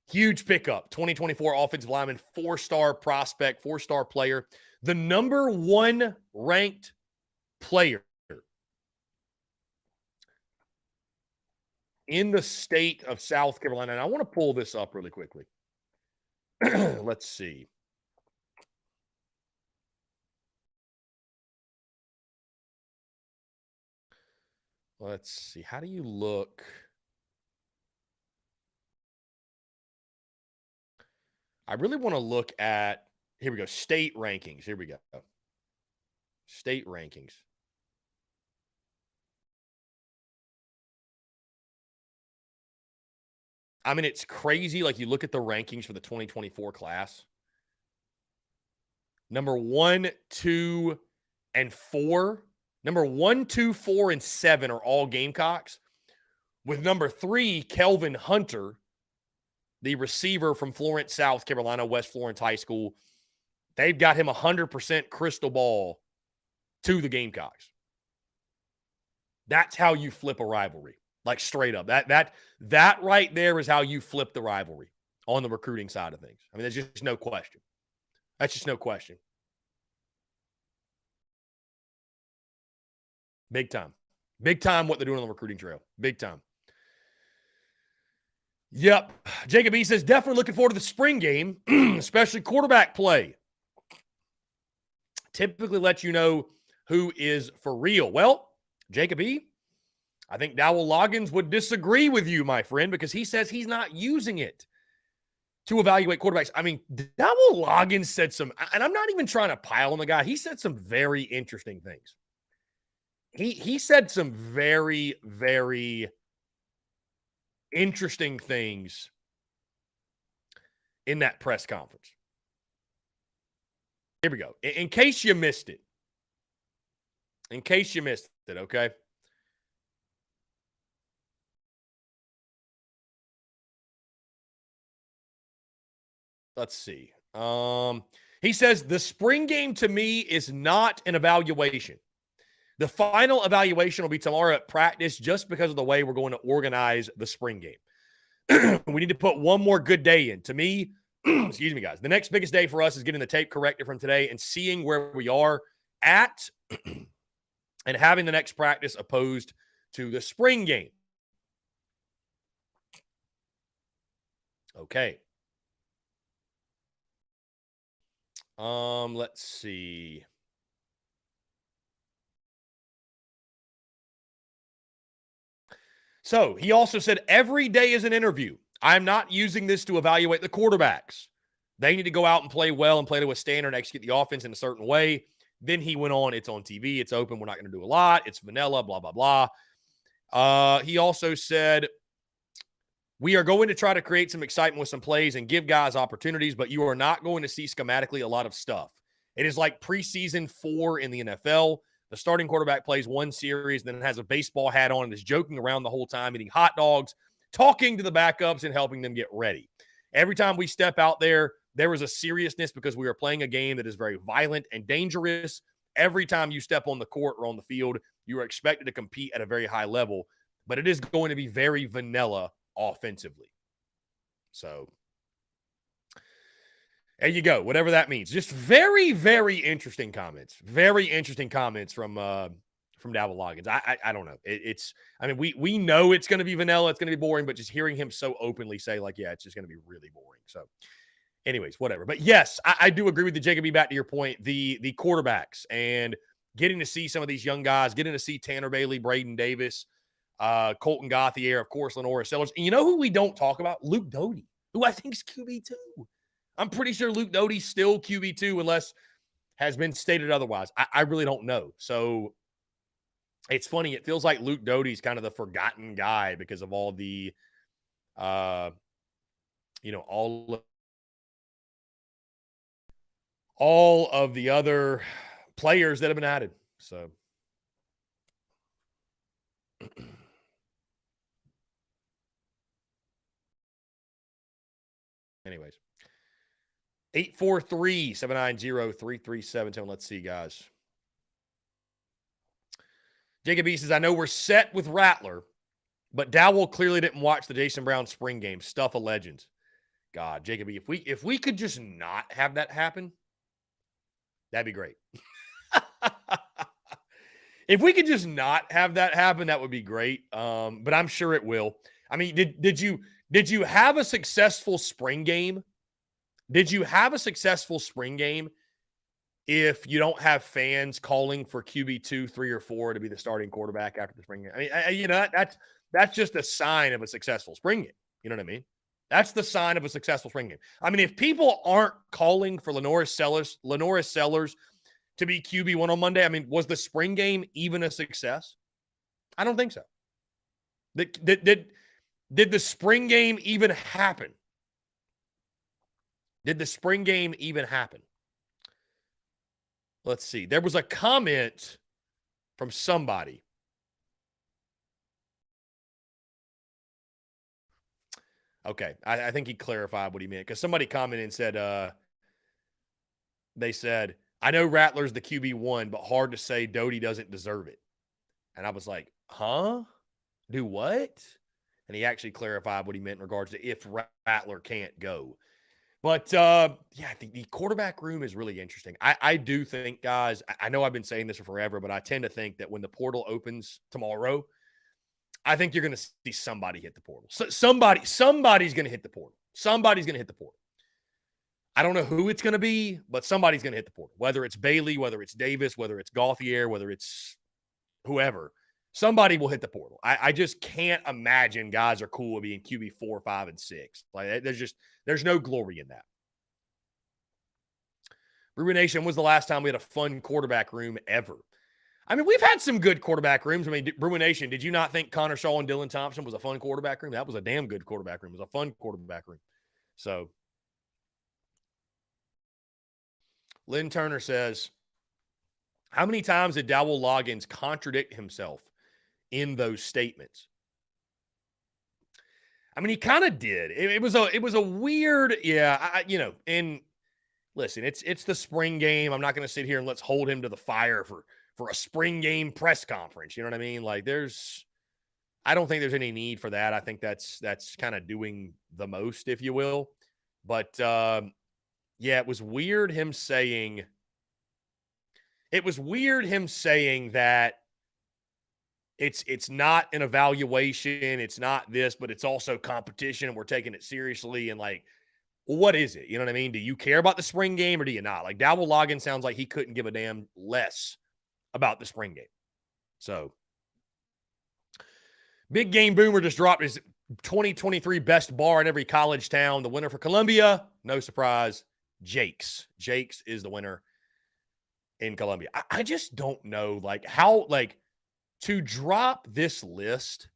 Huge pickup. 2024 offensive lineman, 4-star prospect, 4-star player. The number 1 ranked player in the state of South Carolina. And I want to pull this up really quickly. Let's see. Let's see. How do you look? I really want to look at, here we go, state rankings. Here we go. State rankings. I mean, it's crazy. Like, you look at the rankings for the 2024 class. Number 1, 2, and 4. Number 1, 2, 4, and 7 are all Gamecocks. With number 3, Kelvin Hunter, the receiver from Florence, South Carolina, West Florence High School. They've got him 100% crystal ball to the Gamecocks. That's how you flip a rivalry. Like, straight up. That right there is how you flip the rivalry on the recruiting side of things. I mean, there's just no question. That's just no question. Big time. Big time what they're doing on the recruiting trail. Big time. Yep. Jacob E. says, definitely looking forward to the spring game, especially quarterback play. Typically lets you know who is for real. Well, Jacob E., I think Dowell Loggins would disagree with you, my friend, because he says he's not using it to evaluate quarterbacks. I mean, Dowell Loggins said some, and I'm not even trying to pile on the guy. He said some very interesting things. He said some very, very interesting things in that press conference. Here we go. In case you missed it. In case you missed it, okay? Let's see. He says, the spring game to me is not an evaluation. The final evaluation will be tomorrow at practice just because of the way we're going to organize the spring game. We need to put one more good day in. To me, excuse me, guys, the next biggest day for us is getting the tape corrected from today and seeing where we are at and having the next practice opposed to the spring game. Okay. Let's see. So he also said, every day is an interview. I'm not using this to evaluate the quarterbacks. They need to go out and play well and play to a standard and execute the offense in a certain way. Then he went on, it's on TV, it's open, we're not going to do a lot, it's vanilla, blah, blah, blah. He also said, we are going to try to create some excitement with some plays and give guys opportunities, but you are not going to see schematically a lot of stuff. It is like preseason 4 in the NFL. The starting quarterback plays one series, then has a baseball hat on and is joking around the whole time, eating hot dogs, talking to the backups and helping them get ready. Every time we step out there, there is a seriousness because we are playing a game that is very violent and dangerous. Every time you step on the court or on the field, you are expected to compete at a very high level, but it is going to be very vanilla offensively. So there you go. Whatever that means. Just very, very interesting comments. Very interesting comments from Dowell Loggins. I don't know. I mean, we know it's going to be vanilla. It's going to be boring, but just hearing him so openly say like, yeah, it's just going to be really boring. So anyways, whatever. But yes, I do agree with you, Jacob. Back to your point, the quarterbacks and getting to see some of these young guys, getting to see Tanner Bailey, Braden Davis, Colton Gauthier, of course, LaNorris Sellers. And you know who we don't talk about? Luke Doty, who I think is QB2. I'm pretty sure Luke Doty's still QB2 unless has been stated otherwise. I really don't know. So it's funny. It feels like Luke Doty's kind of the forgotten guy because of all the, all of the other players that have been added. So anyways. 843-790-3377. Let's see, guys. Jacob E. says, I know we're set with Rattler, but Dowell clearly didn't watch the Jason Brown spring game. Stuff of legends. God, Jacob E., if we could just not have that happen, that'd be great. If we could just not have that happen, that would be great. But I'm sure it will. I mean, did you have a successful spring game? Did you have a successful spring game if you don't have fans calling for QB2, 3, or 4 to be the starting quarterback after the spring game? I mean, that's just a sign of a successful spring game. You know what I mean? That's the sign of a successful spring game. I mean, if people aren't calling for LaNorris Sellers to be QB1 on Monday, I mean, was the spring game even a success? I don't think so. Did the spring game even happen? Did the spring game even happen? Let's see. There was a comment from somebody. Okay. I think he clarified what he meant because somebody commented and said, they said, I know Rattler's the QB1, but hard to say Doty doesn't deserve it. And I was like, huh? Do what? And he actually clarified what he meant in regards to if Rattler can't go. But, yeah, I think the quarterback room is really interesting. I do think, guys, I know I've been saying this for forever, but I tend to think that when the portal opens tomorrow, I think you're going to see somebody hit the portal. So somebody's going to hit the portal. Somebody's going to hit the portal. I don't know who it's going to be, but somebody's going to hit the portal. Whether it's Bailey, whether it's Davis, whether it's Gauthier, whether it's whoever, somebody will hit the portal. I just can't imagine guys are cool with being QB 4, 5, and 6. Like there's no glory in that. Brewer Nation, when was the last time we had a fun quarterback room ever? I mean, we've had some good quarterback rooms. I mean, Brewer Nation, did you not think Connor Shaw and Dylan Thompson was a fun quarterback room? That was a damn good quarterback room. It was a fun quarterback room. So, Lynn Turner says, how many times did Dowell Loggins contradict himself in those statements? I mean, he kind of did. It was a weird, and listen, it's the spring game. I'm not going to sit here and let's hold him to the fire for a spring game press conference. You know what I mean? Like I don't think there's any need for that. I think that's kind of doing the most, if you will. But yeah, it was weird him saying that it's not an evaluation, it's not this, but it's also competition, and we're taking it seriously. And like, well, what is it? You know what I mean? Do you care about the spring game or do you not? Like Dowell Loggins sounds like he couldn't give a damn less about the spring game. So Big Game Boomer just dropped his 2023 best bar in every college town. The winner for Columbia, no surprise, Jake's. Jake's is the winner in Columbia. I just don't know how to drop this list.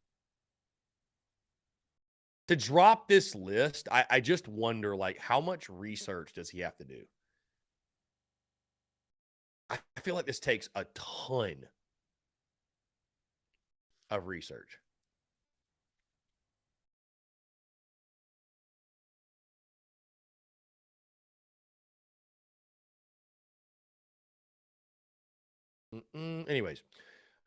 I just wonder how much research does he have to do? I feel like this takes a ton of research. Anyways,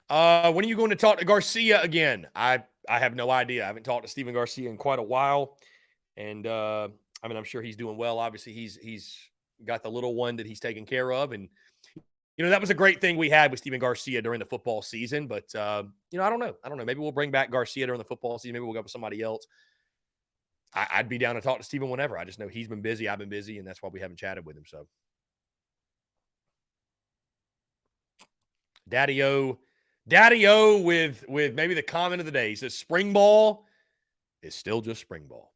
when are you going to talk to Garcia again? I have no idea. I haven't talked to Steven Garcia in quite a while. And I mean, I'm sure he's doing well. Obviously, he's got the little one that he's taking care of. And, that was a great thing we had with Steven Garcia during the football season. But, I don't know. Maybe we'll bring back Garcia during the football season. Maybe we'll go with somebody else. I'd be down to talk to Steven whenever. I just know he's been busy. I've been busy. And that's why we haven't chatted with him. So, Daddy-O with maybe the comment of the day. He says, spring ball is still just spring ball.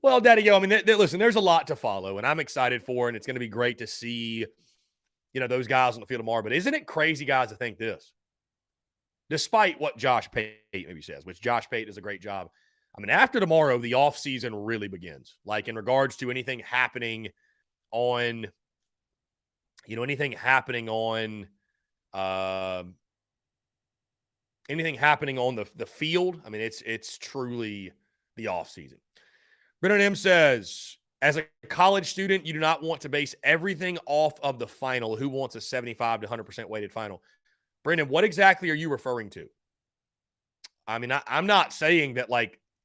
Well, Daddy-O, I mean, listen, there's a lot to follow, and I'm excited for it, and it's going to be great to see, those guys on the field tomorrow. But isn't it crazy, guys, to think this? Despite what Josh Pate maybe says, which Josh Pate does a great job. I mean, after tomorrow, the offseason really begins. Like, in regards to anything happening on anything happening on the field. I mean, it's truly the offseason. Brennan M says, as a college student, you do not want to base everything off of the final. Who wants a 75 to 100% weighted final? Brendan, what exactly are you referring to? I mean, I'm not saying that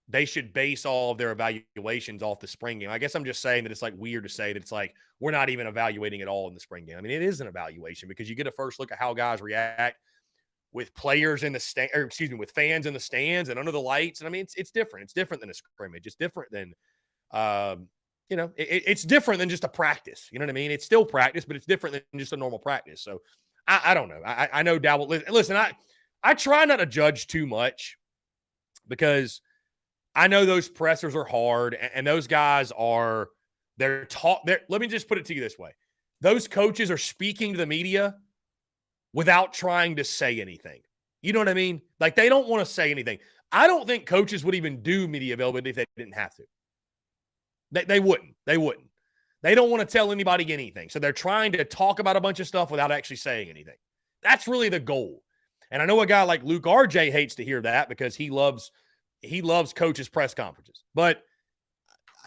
they should base all of their evaluations off the spring game. I guess I'm just saying that it's weird to say that it's we're not even evaluating it all in the spring game. I mean, it is an evaluation because you get a first look at how guys react with players in the stand, with fans in the stands and under the lights. And I mean, it's different. It's different than a scrimmage. It's different than, it's different than just a practice. You know what I mean? It's still practice, but it's different than just a normal practice. So I don't know. I know Dowell. Listen, I try not to judge too much because I know those pressers are hard, and those guys are let me just put it to you this way. Those coaches are speaking to the media without trying to say anything. You know what I mean? They don't want to say anything. I don't think coaches would even do media availability if they didn't have to. They wouldn't. They wouldn't. They don't want to tell anybody anything. So they're trying to talk about a bunch of stuff without actually saying anything. That's really the goal. And I know a guy like Luke RJ hates to hear that because he loves coaches' press conferences. But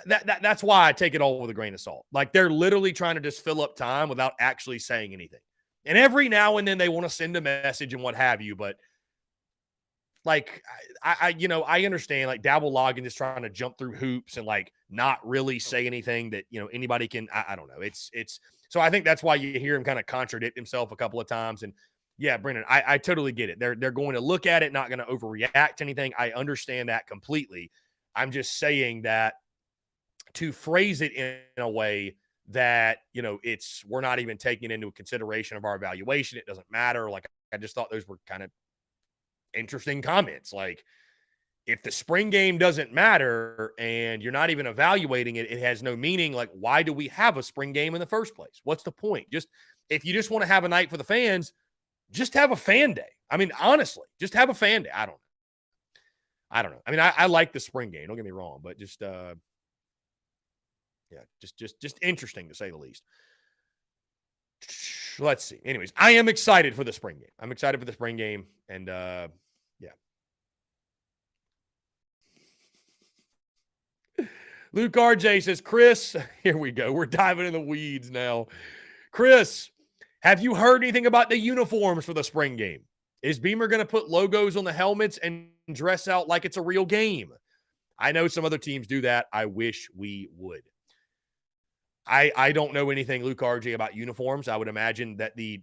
that's why I take it all with a grain of salt. They're literally trying to just fill up time without actually saying anything. And every now and then they want to send a message and what have you. But like, I understand, like, Dabble Loggins is trying to jump through hoops and, like, not really say anything that, anybody can, I don't know. It's, so I think that's why you hear him kind of contradict himself a couple of times. And yeah, Brendan, I totally get it. They're going to look at it, not going to overreact to anything. I understand that completely. I'm just saying that to phrase it in a way that, we're not even taking into consideration of our evaluation. It doesn't matter. Like, I just thought those were kind of interesting comments. Like, if the spring game doesn't matter and you're not even evaluating it, it has no meaning. Like, why do we have a spring game in the first place? What's the point? If you just want to have a night for the fans, just have a fan day. I mean, honestly, just have a fan day. I don't know. I mean, I like the spring game. Don't get me wrong, but just interesting to say the least. Let's see. Anyways, I am excited for the spring game. I'm excited for the spring game, and yeah. Luke RJ says, Chris, here we go. We're diving in the weeds now. Chris, have you heard anything about the uniforms for the spring game? Is Beamer going to put logos on the helmets and dress out like it's a real game? I know some other teams do that. I wish we would. I don't know anything, Luke RJ, about uniforms. I would imagine that the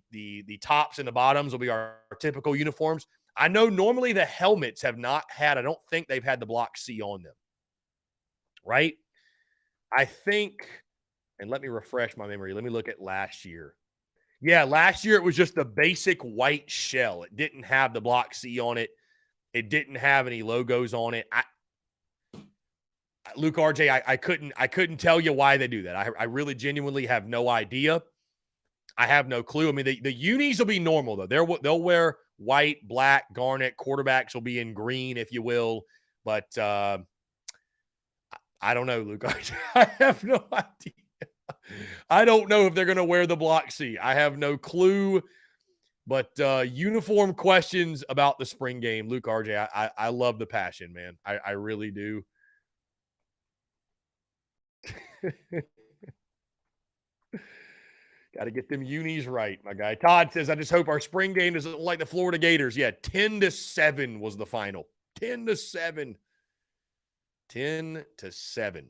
tops and the bottoms will be our typical uniforms. I know normally the helmets have not had, I don't think they've had the block C on them. Right? I think, and let me refresh my memory. Let me look at last year. Yeah, last year it was just the basic white shell. It didn't have the block C on it. It didn't have any logos on it. Luke RJ, I couldn't tell you why they do that. I really genuinely have no idea. I have no clue. I mean, the unis will be normal though. They'll wear white, black, garnet. Quarterbacks will be in green, if you will. But I don't know, Luke RJ. I have no idea. I don't know if they're going to wear the block C. I have no clue. But uniform questions about the spring game, Luke RJ, I love the passion, man. I really do. Got to get them unis right, my guy. Todd says, I just hope our spring game doesn't look like the Florida Gators. Yeah, 10-7 was the final. 10-7. 10-7.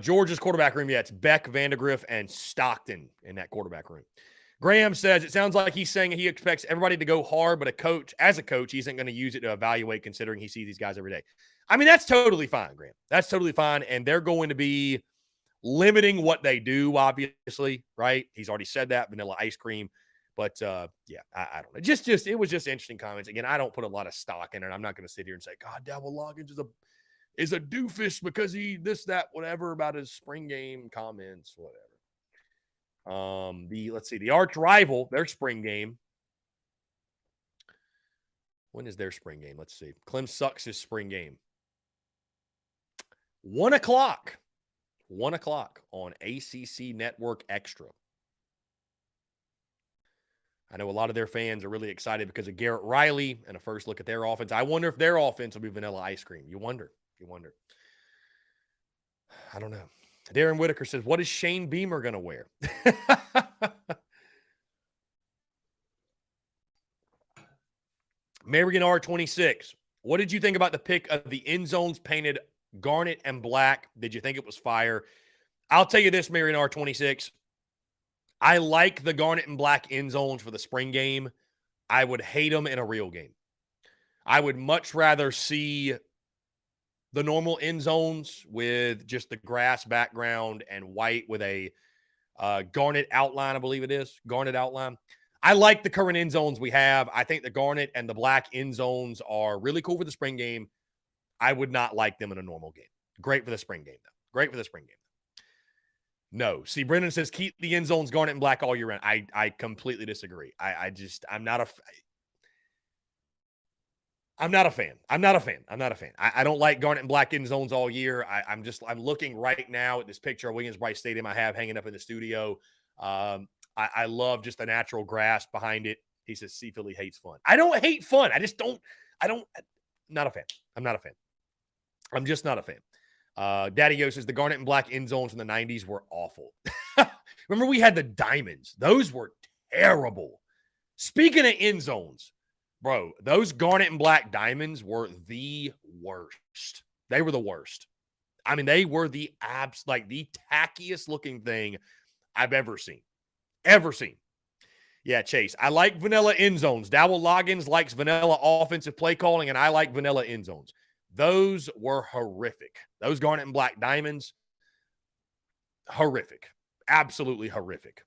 Georgia's quarterback room, yeah, it's Beck, Vandegrift, and Stockton in that quarterback room. Graham says, it sounds like he's saying he expects everybody to go hard, but as a coach, he isn't going to use it to evaluate considering he sees these guys every day. I mean, that's totally fine, Graham. That's totally fine, and they're going to be limiting what they do, obviously, right? He's already said that, vanilla ice cream. But, yeah, I don't know. It was just interesting comments. Again, I don't put a lot of stock in it. I'm not going to sit here and say, God, Dabble Loggins is a doofus because he this, that, whatever about his spring game comments, whatever. Let's see, the arch rival, their spring game. When is their spring game? Let's see. Clem Sucks' his spring game. 1 o'clock. 1 o'clock on ACC Network Extra. I know a lot of their fans are really excited because of Garrett Riley and a first look at their offense. I wonder if their offense will be vanilla ice cream. You wonder. I don't know. Darren Whitaker says, what is Shane Beamer going to wear? Marion R26. What did you think about the pick of the end zones painted garnet and black? Did you think it was fire? I'll tell you this, Marion R26. I like the garnet and black end zones for the spring game. I would hate them in a real game. I would much rather see the normal end zones with just the grass background and white with a garnet outline, I believe it is. Garnet outline. I like the current end zones we have. I think the garnet and the black end zones are really cool for the spring game. I would not like them in a normal game. Great for the spring game, though. Great for the spring game. No. See, Brendan says keep the end zones garnet and black all year round. I completely disagree. I'm not a fan. I'm not a fan. I don't like garnet and black end zones all year. I'm looking right now at this picture of Williams-Brice Stadium I have hanging up in the studio. I love just the natural grass behind it. He says, see, Philly hates fun. I don't hate fun. Not a fan. I'm not a fan. I'm just not a fan. Daddy Yo says the garnet and black end zones in the 90s were awful. Remember we had the diamonds. Those were terrible. Speaking of end zones, Bro, those garnet and black diamonds were the worst. They were the worst. I mean, they were the the tackiest looking thing I've ever seen. Ever seen. Yeah, Chase. I like vanilla end zones. Dowell Loggins likes vanilla offensive play calling, and I like vanilla end zones. Those were horrific. Those garnet and black diamonds, horrific. Absolutely horrific.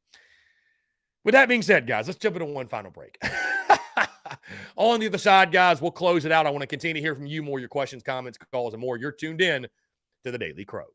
With that being said, guys, let's jump into one final break. On the other side, guys, we'll close it out. I want to continue to hear from you more, your questions, comments, calls, and more. You're tuned in to the Daily Crow.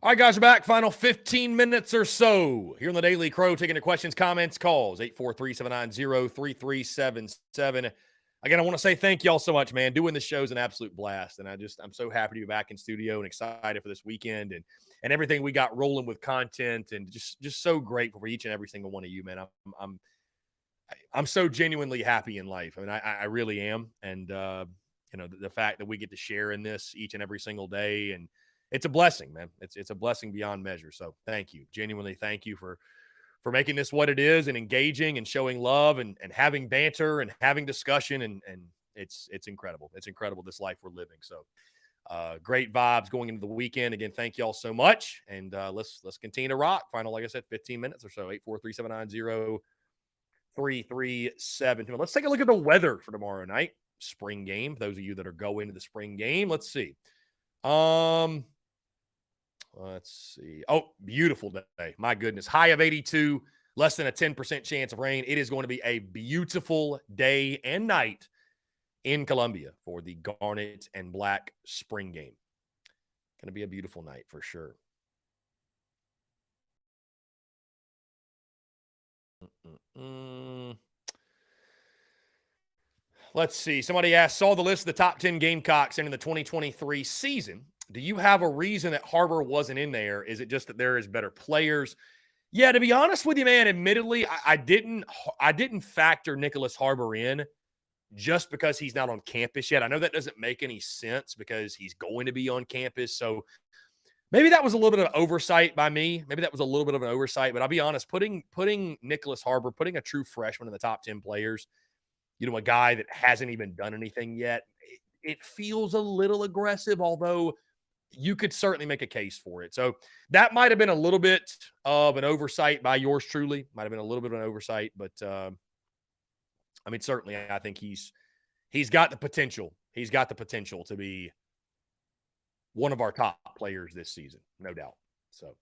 All right, guys, we're back. Final 15 minutes or so here on the Daily Crow, taking the questions, comments, calls, 843-790-3377. Again, I want to say thank you all so much, man. Doing this show is an absolute blast, and I'm so happy to be back in studio and excited for this weekend and everything we got rolling with content, and just so grateful for each and every single one of you, man. I'm so genuinely happy in life. I mean, I really am, and the fact that we get to share in this each and every single day, and it's a blessing, man. It's a blessing beyond measure. So thank you. Genuinely thank you for making this what it is, and engaging and showing love and having banter and having discussion. And it's incredible. It's incredible, this life we're living. So great vibes going into the weekend. Again, thank you all so much. And let's continue to rock. Final, like I said, 15 minutes or so, 843-790-3377. Let's take a look at the weather for tomorrow night. Spring game. Those of you that are going to the spring game, let's see. Let's see. Oh, beautiful day. My goodness. High of 82, less than a 10% chance of rain. It is going to be a beautiful day and night in Columbia for the Garnet and Black spring game. Going to be a beautiful night for sure. Let's see. Somebody asked, saw the list of the top 10 Gamecocks in the 2023 season. Do you have a reason that Harbor wasn't in there? Is it just that there is better players? Yeah, to be honest with you, man, admittedly, I didn't factor Nicholas Harbor in just because he's not on campus yet. I know that doesn't make any sense because he's going to be on campus. So maybe that was a little bit of oversight by me. Maybe that was a little bit of an oversight. But I'll be honest, putting Nicholas Harbor, putting a true freshman in the top 10 players, a guy that hasn't even done anything yet, it feels a little aggressive, although you could certainly make a case for it. So that might have been a little bit of an oversight by yours truly. Might have been a little bit of an oversight, but I mean, certainly I think he's got the potential. He's got the potential to be one of our top players this season, no doubt. So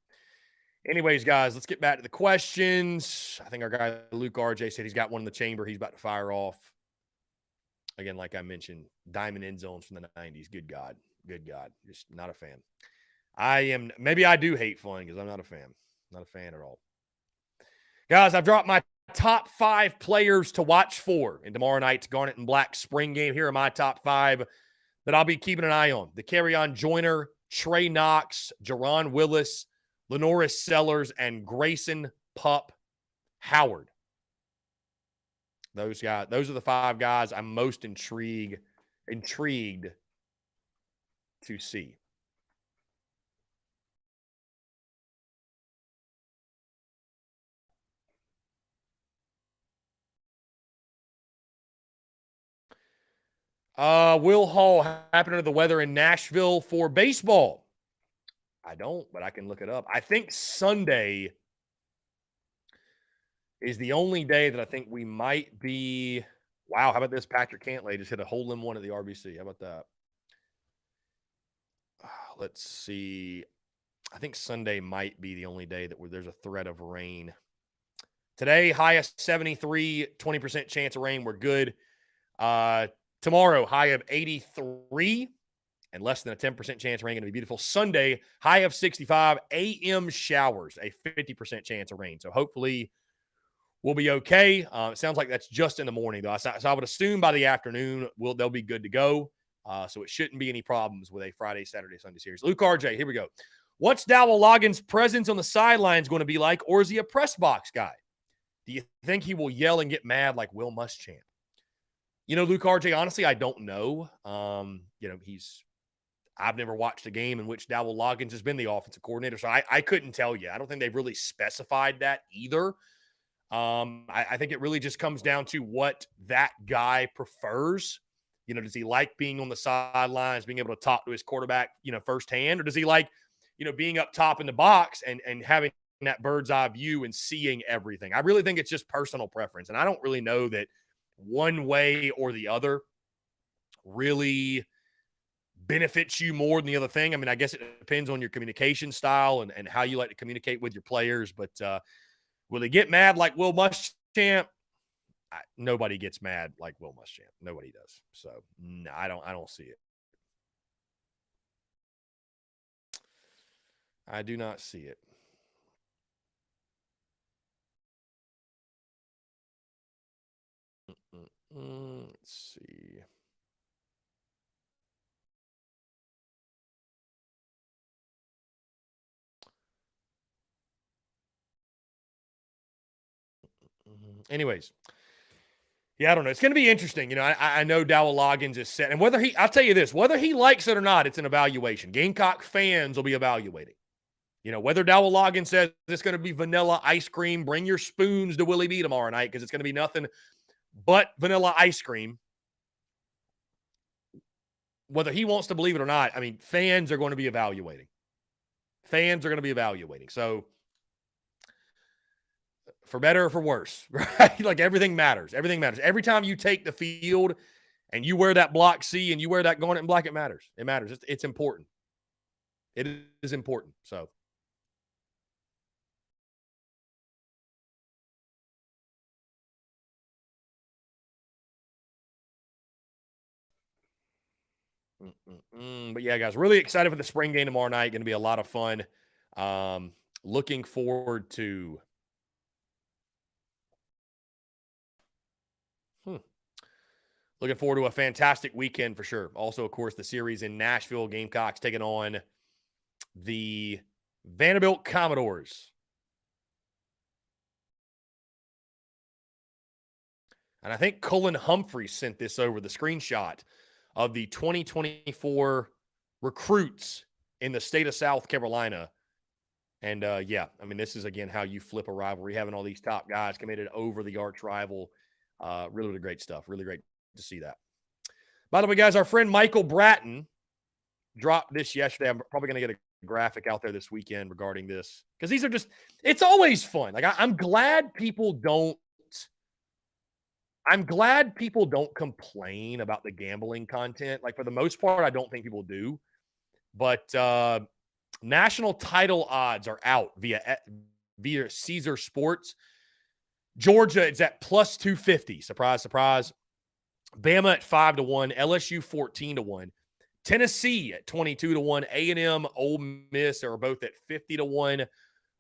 anyways, guys, let's get back to the questions. I think our guy Luke RJ said he's got one in the chamber. He's about to fire off. Again, like I mentioned, diamond end zones from the 90s. Good God. Good God. Just not a fan. Maybe I do hate fun because I'm not a fan. Not a fan at all. Guys, I've dropped my top 5 players to watch for in tomorrow night's Garnet and Black spring game. Here are my top 5 that I'll be keeping an eye on. The Carry-On Joyner, Trey Knox, Jaron Willis, Lenoris Sellers, and Grayson Pup Howard. Those are the 5 guys I'm most intrigued to see. Will Hall happen to the weather in Nashville for baseball? I don't, but I can look it up. I think Sunday is the only day that I think we might be. Wow, how about this? Patrick Cantlay just hit a hole in one at the RBC. How about that? Let's see. I think Sunday might be the only day that there's a threat of rain. Today, highest 73, 20% chance of rain. We're good. Tomorrow, high of 83 and less than a 10% chance of rain. Going to be beautiful. Sunday, high of 65, a.m. showers, a 50% chance of rain. So hopefully we'll be okay. It sounds like that's just in the morning, though. So I would assume by the afternoon, they'll be good to go. So it shouldn't be any problems with a Friday, Saturday, Sunday series. Luke RJ, here we go. What's Dowell Loggins' presence on the sidelines going to be like, or is he a press box guy? Do you think he will yell and get mad like Will Muschamp? Luke RJ, honestly, I don't know. I've never watched a game in which Dowell Loggins has been the offensive coordinator, so I couldn't tell you. I don't think they've really specified that either. I think it really just comes down to what that guy prefers. Does he like being on the sidelines, being able to talk to his quarterback, firsthand, or does he like, being up top in the box and having that bird's eye view and seeing everything? I really think it's just personal preference, and I don't really know that one way or the other really benefits you more than the other thing. I mean, I guess it depends on your communication style and how you like to communicate with your players. But will he get mad like Will Muschamp? Nobody gets mad like Will Muschamp. Nobody does. So no, I don't see it. I do not see it. Let's see. Anyways, yeah, I don't know. It's going to be interesting. You know, I know Dowell Loggins is set. And I'll tell you this, whether he likes it or not, it's an evaluation. Gamecock fans will be evaluating. You know, whether Dowell Loggins says it's going to be vanilla ice cream, bring your spoons to Willie B tomorrow night because it's going to be nothing but vanilla ice cream. Whether he wants to believe it or not, I mean, fans are going to be evaluating. Fans are going to be evaluating. So, for better or for worse, right? Like everything matters. Everything matters. Every time you take the field and you wear that block C and you wear that garnet and black, it matters. It matters. It's important. It is important. So. But yeah, guys, really excited for the spring game tomorrow night. Going to be a lot of fun. Looking forward to. Looking forward to a fantastic weekend for sure. Also, of course, the series in Nashville, Gamecocks taking on the Vanderbilt Commodores. And I think Cullen Humphrey sent this over, the screenshot of the 2024 recruits in the state of South Carolina. And, yeah, I mean, this is, again, how you flip a rivalry, having all these top guys committed over the arch rival. Really, really great stuff. Really great to see that. By the way, guys, our friend Michael Bratton dropped this yesterday. I'm probably going to get a graphic out there this weekend regarding this because these are just – it's always fun. Like, I'm glad people don't complain about the gambling content. Like, for the most part, I don't think people do. But national title odds are out via Caesar Sports. Georgia, it's at plus 250. Surprise, surprise. Bama at 5-1. LSU 14-1. Tennessee at 22-1. A&M, Ole Miss are both at 50-1.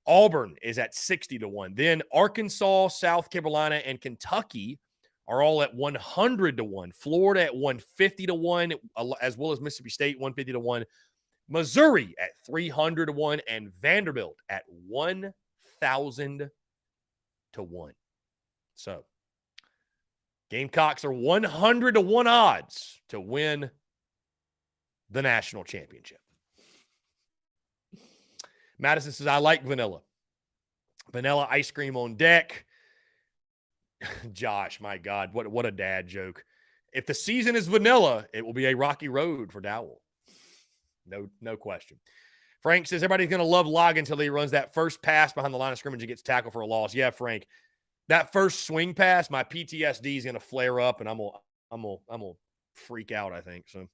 Auburn is at 60-1. Then Arkansas, South Carolina, and Kentucky are all at 100-1. Florida at 150-1, as well as Mississippi State 150-1. Missouri at 300-1, and Vanderbilt at 1,000-1. So, Gamecocks are 100-1 odds to win the national championship. Madison says, I like vanilla. Vanilla ice cream on deck. Josh, my God, what a dad joke. If the season is vanilla, it will be a rocky road for Dowell. No question. Frank says everybody's going to love Loggins until he runs that first pass behind the line of scrimmage and gets tackled for a loss. Yeah, Frank, that first swing pass, my PTSD is going to flare up, and I'm gonna freak out. I think so.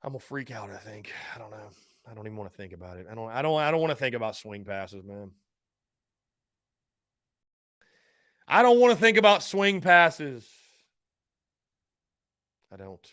I'm gonna freak out. I think. I don't know. I don't even want to think about it. I don't want to think about swing passes, man. I don't want to think about swing passes. I don't.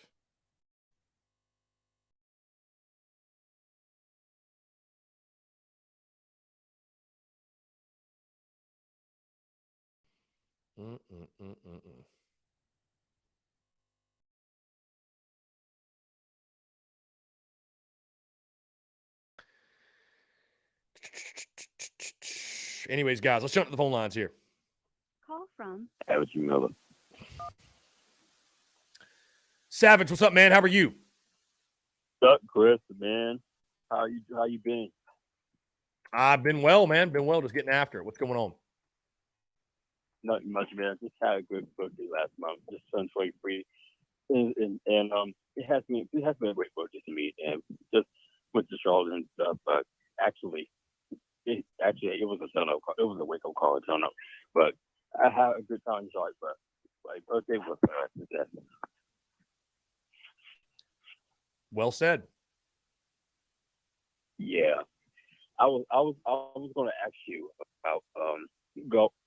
Anyways, guys, let's jump to the phone lines here. Call from Savage Miller. Savage, what's up, man? How are you? What's up, Chris, man? How you been? I've been well, man. Been well, just getting after it. What's going on? Nothing much, man. Just had a good birthday last month. Just turned 23, and it has been a great birthday to me, and just went to Charlotte and stuff. But actually, it was a wake up call. I don't know, but I had a good time in Charlotte. But my birthday was success. Well said. Yeah, I was going to ask you about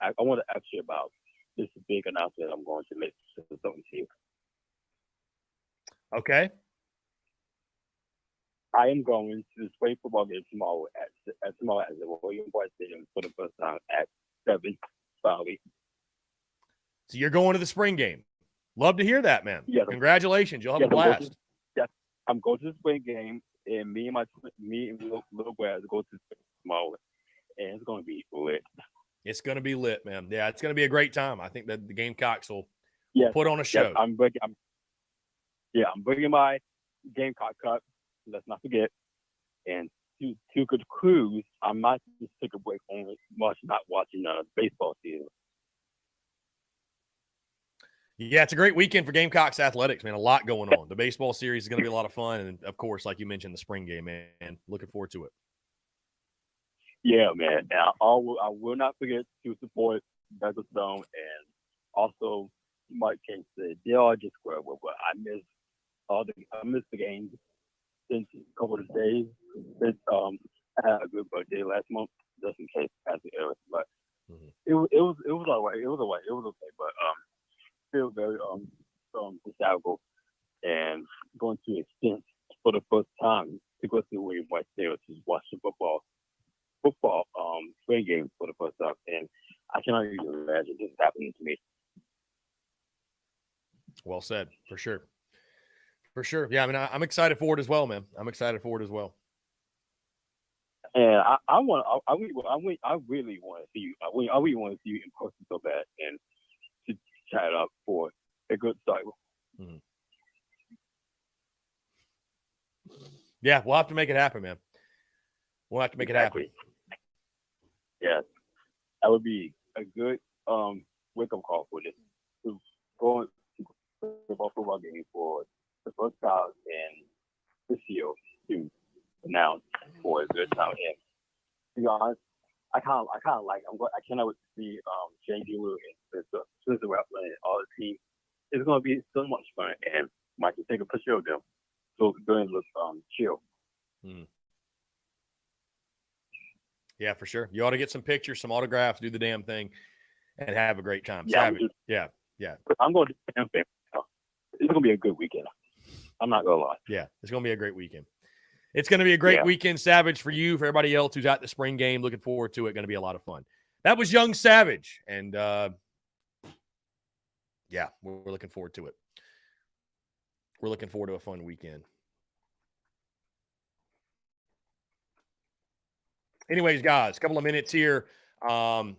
I want to ask you about this big announcement I'm going to make to something to you. Okay. I am going to the spring football game tomorrow at the William Boyd Stadium for the first time at 7 Bobby. So you're going to the spring game. Love to hear that, man. Yes. Congratulations. You'll have a blast. I'm going to the spring game, and me and little Brad go to the spring tomorrow, and it's going to be lit. It's going to be lit, man. Yeah, it's going to be a great time. I think that the Gamecocks will put on a show. Yes, I'm bringing my Gamecock cup. Let's not forget. And to cruise, I might just take a break from not watching baseball season. Yeah, it's a great weekend for Gamecocks athletics, man. A lot going on. The baseball series is going to be a lot of fun. And, of course, like you mentioned, the spring game, man. Looking forward to it. Yeah, man. Now, I will not forget to support Douglas Stone and also Mike King said they are just incredible, but I miss the games since a couple of days. Since I had a good birthday last month, just in case as the era, but it was all right. It was okay, but still very nostalgic and going to extent for the first time to go to William White Stadium to watch the football spring game for the first time, and I cannot even imagine this happening to me. Well said, for sure. For sure. Yeah, I mean, I'm excited for it as well, man. I'm excited for it as well. And I really want to see you. I really want to see you in person so bad, and to chat up for a good start. Mm-hmm. Yeah, we'll have to make it happen, man. We'll have to make it happen. Yeah, that would be a good wake-up call for this. To go to the football game for the first time in this year to announce for a good time. And to be honest, I cannot wait to see Shane Gilou and Spencer Rattler and all the team. It's going to be so much fun, and Mike can take a picture of them. So going to look chill. Yeah, for sure. You ought to get some pictures, some autographs, do the damn thing, and have a great time. Yeah, Savage. Yeah. I'm going to do the damn thing. It's going to be a good weekend. I'm not going to lie. Yeah, it's going to be a great weekend. It's going to be a great weekend, Savage, for you, for everybody else who's at the spring game. Looking forward to it. Going to be a lot of fun. That was Young Savage, and yeah, we're looking forward to it. We're looking forward to a fun weekend. Anyways, guys, a couple of minutes here on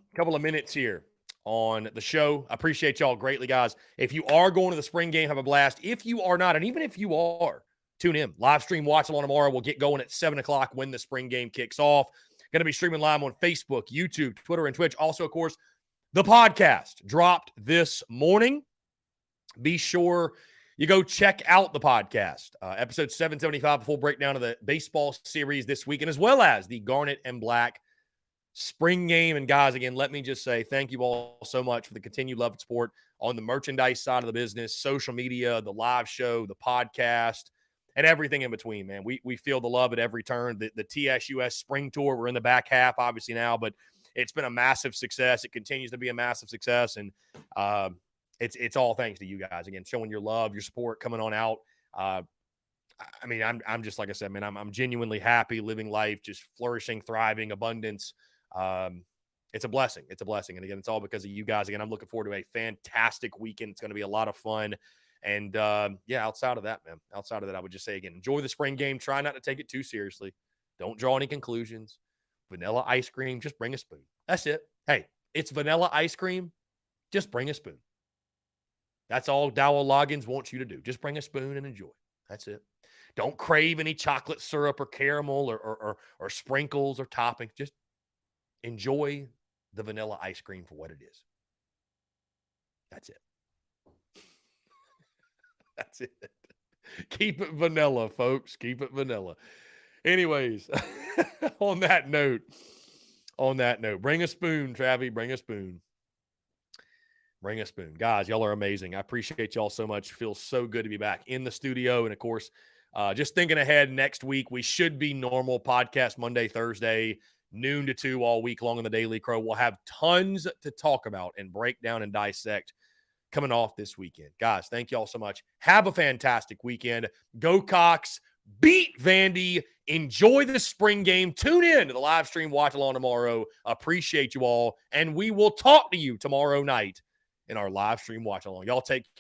the show. I appreciate y'all greatly, guys. If you are going to the spring game, have a blast. If you are not, and even if you are, tune in. Live stream watch along tomorrow. We'll get going at 7 o'clock when the spring game kicks off. Going to be streaming live on Facebook, YouTube, Twitter, and Twitch. Also, of course, the podcast dropped this morning. Be sure you go check out the podcast. Episode 775, a full breakdown of the baseball series this weekend, as well as the Garnet and Black spring game. And guys, again, let me just say thank you all so much for the continued love and support on the merchandise side of the business, social media, the live show, the podcast, and everything in between, man. We feel the love at every turn. The TSUS spring tour, we're in the back half, obviously, now, but it's been a massive success. It continues to be a massive success, and it's all thanks to you guys, again, showing your love, your support, coming on out. I mean, I'm just, like I said, man, I'm genuinely happy, living life, just flourishing, thriving, abundance. It's a blessing. It's a blessing. And again, it's all because of you guys. Again, I'm looking forward to a fantastic weekend. It's going to be a lot of fun. And yeah, outside of that, man, I would just say, again, enjoy the spring game. Try not to take it too seriously. Don't draw any conclusions. Vanilla ice cream, just bring a spoon. That's it. Hey, it's vanilla ice cream. Just bring a spoon. That's all Dowell Loggins wants you to do. Just bring a spoon and enjoy. That's it. Don't crave any chocolate syrup or caramel or sprinkles or toppings. Just enjoy the vanilla ice cream for what it is. That's it. That's it. Keep it vanilla, folks. Keep it vanilla. Anyways, on that note, bring a spoon, Travi. Bring a spoon. Bring a spoon. Guys, y'all are amazing. I appreciate y'all so much. Feels so good to be back in the studio. And, of course, just thinking ahead, next week, we should be normal podcast Monday, Thursday, noon to 2 all week long on the Daily Crow. We'll have tons to talk about and break down and dissect coming off this weekend. Guys, thank y'all so much. Have a fantastic weekend. Go Cox. beat Vandy. Enjoy the spring game. Tune in to the live stream watch along tomorrow. Appreciate you all. And we will talk to you tomorrow night in our live stream watch along. Y'all take care.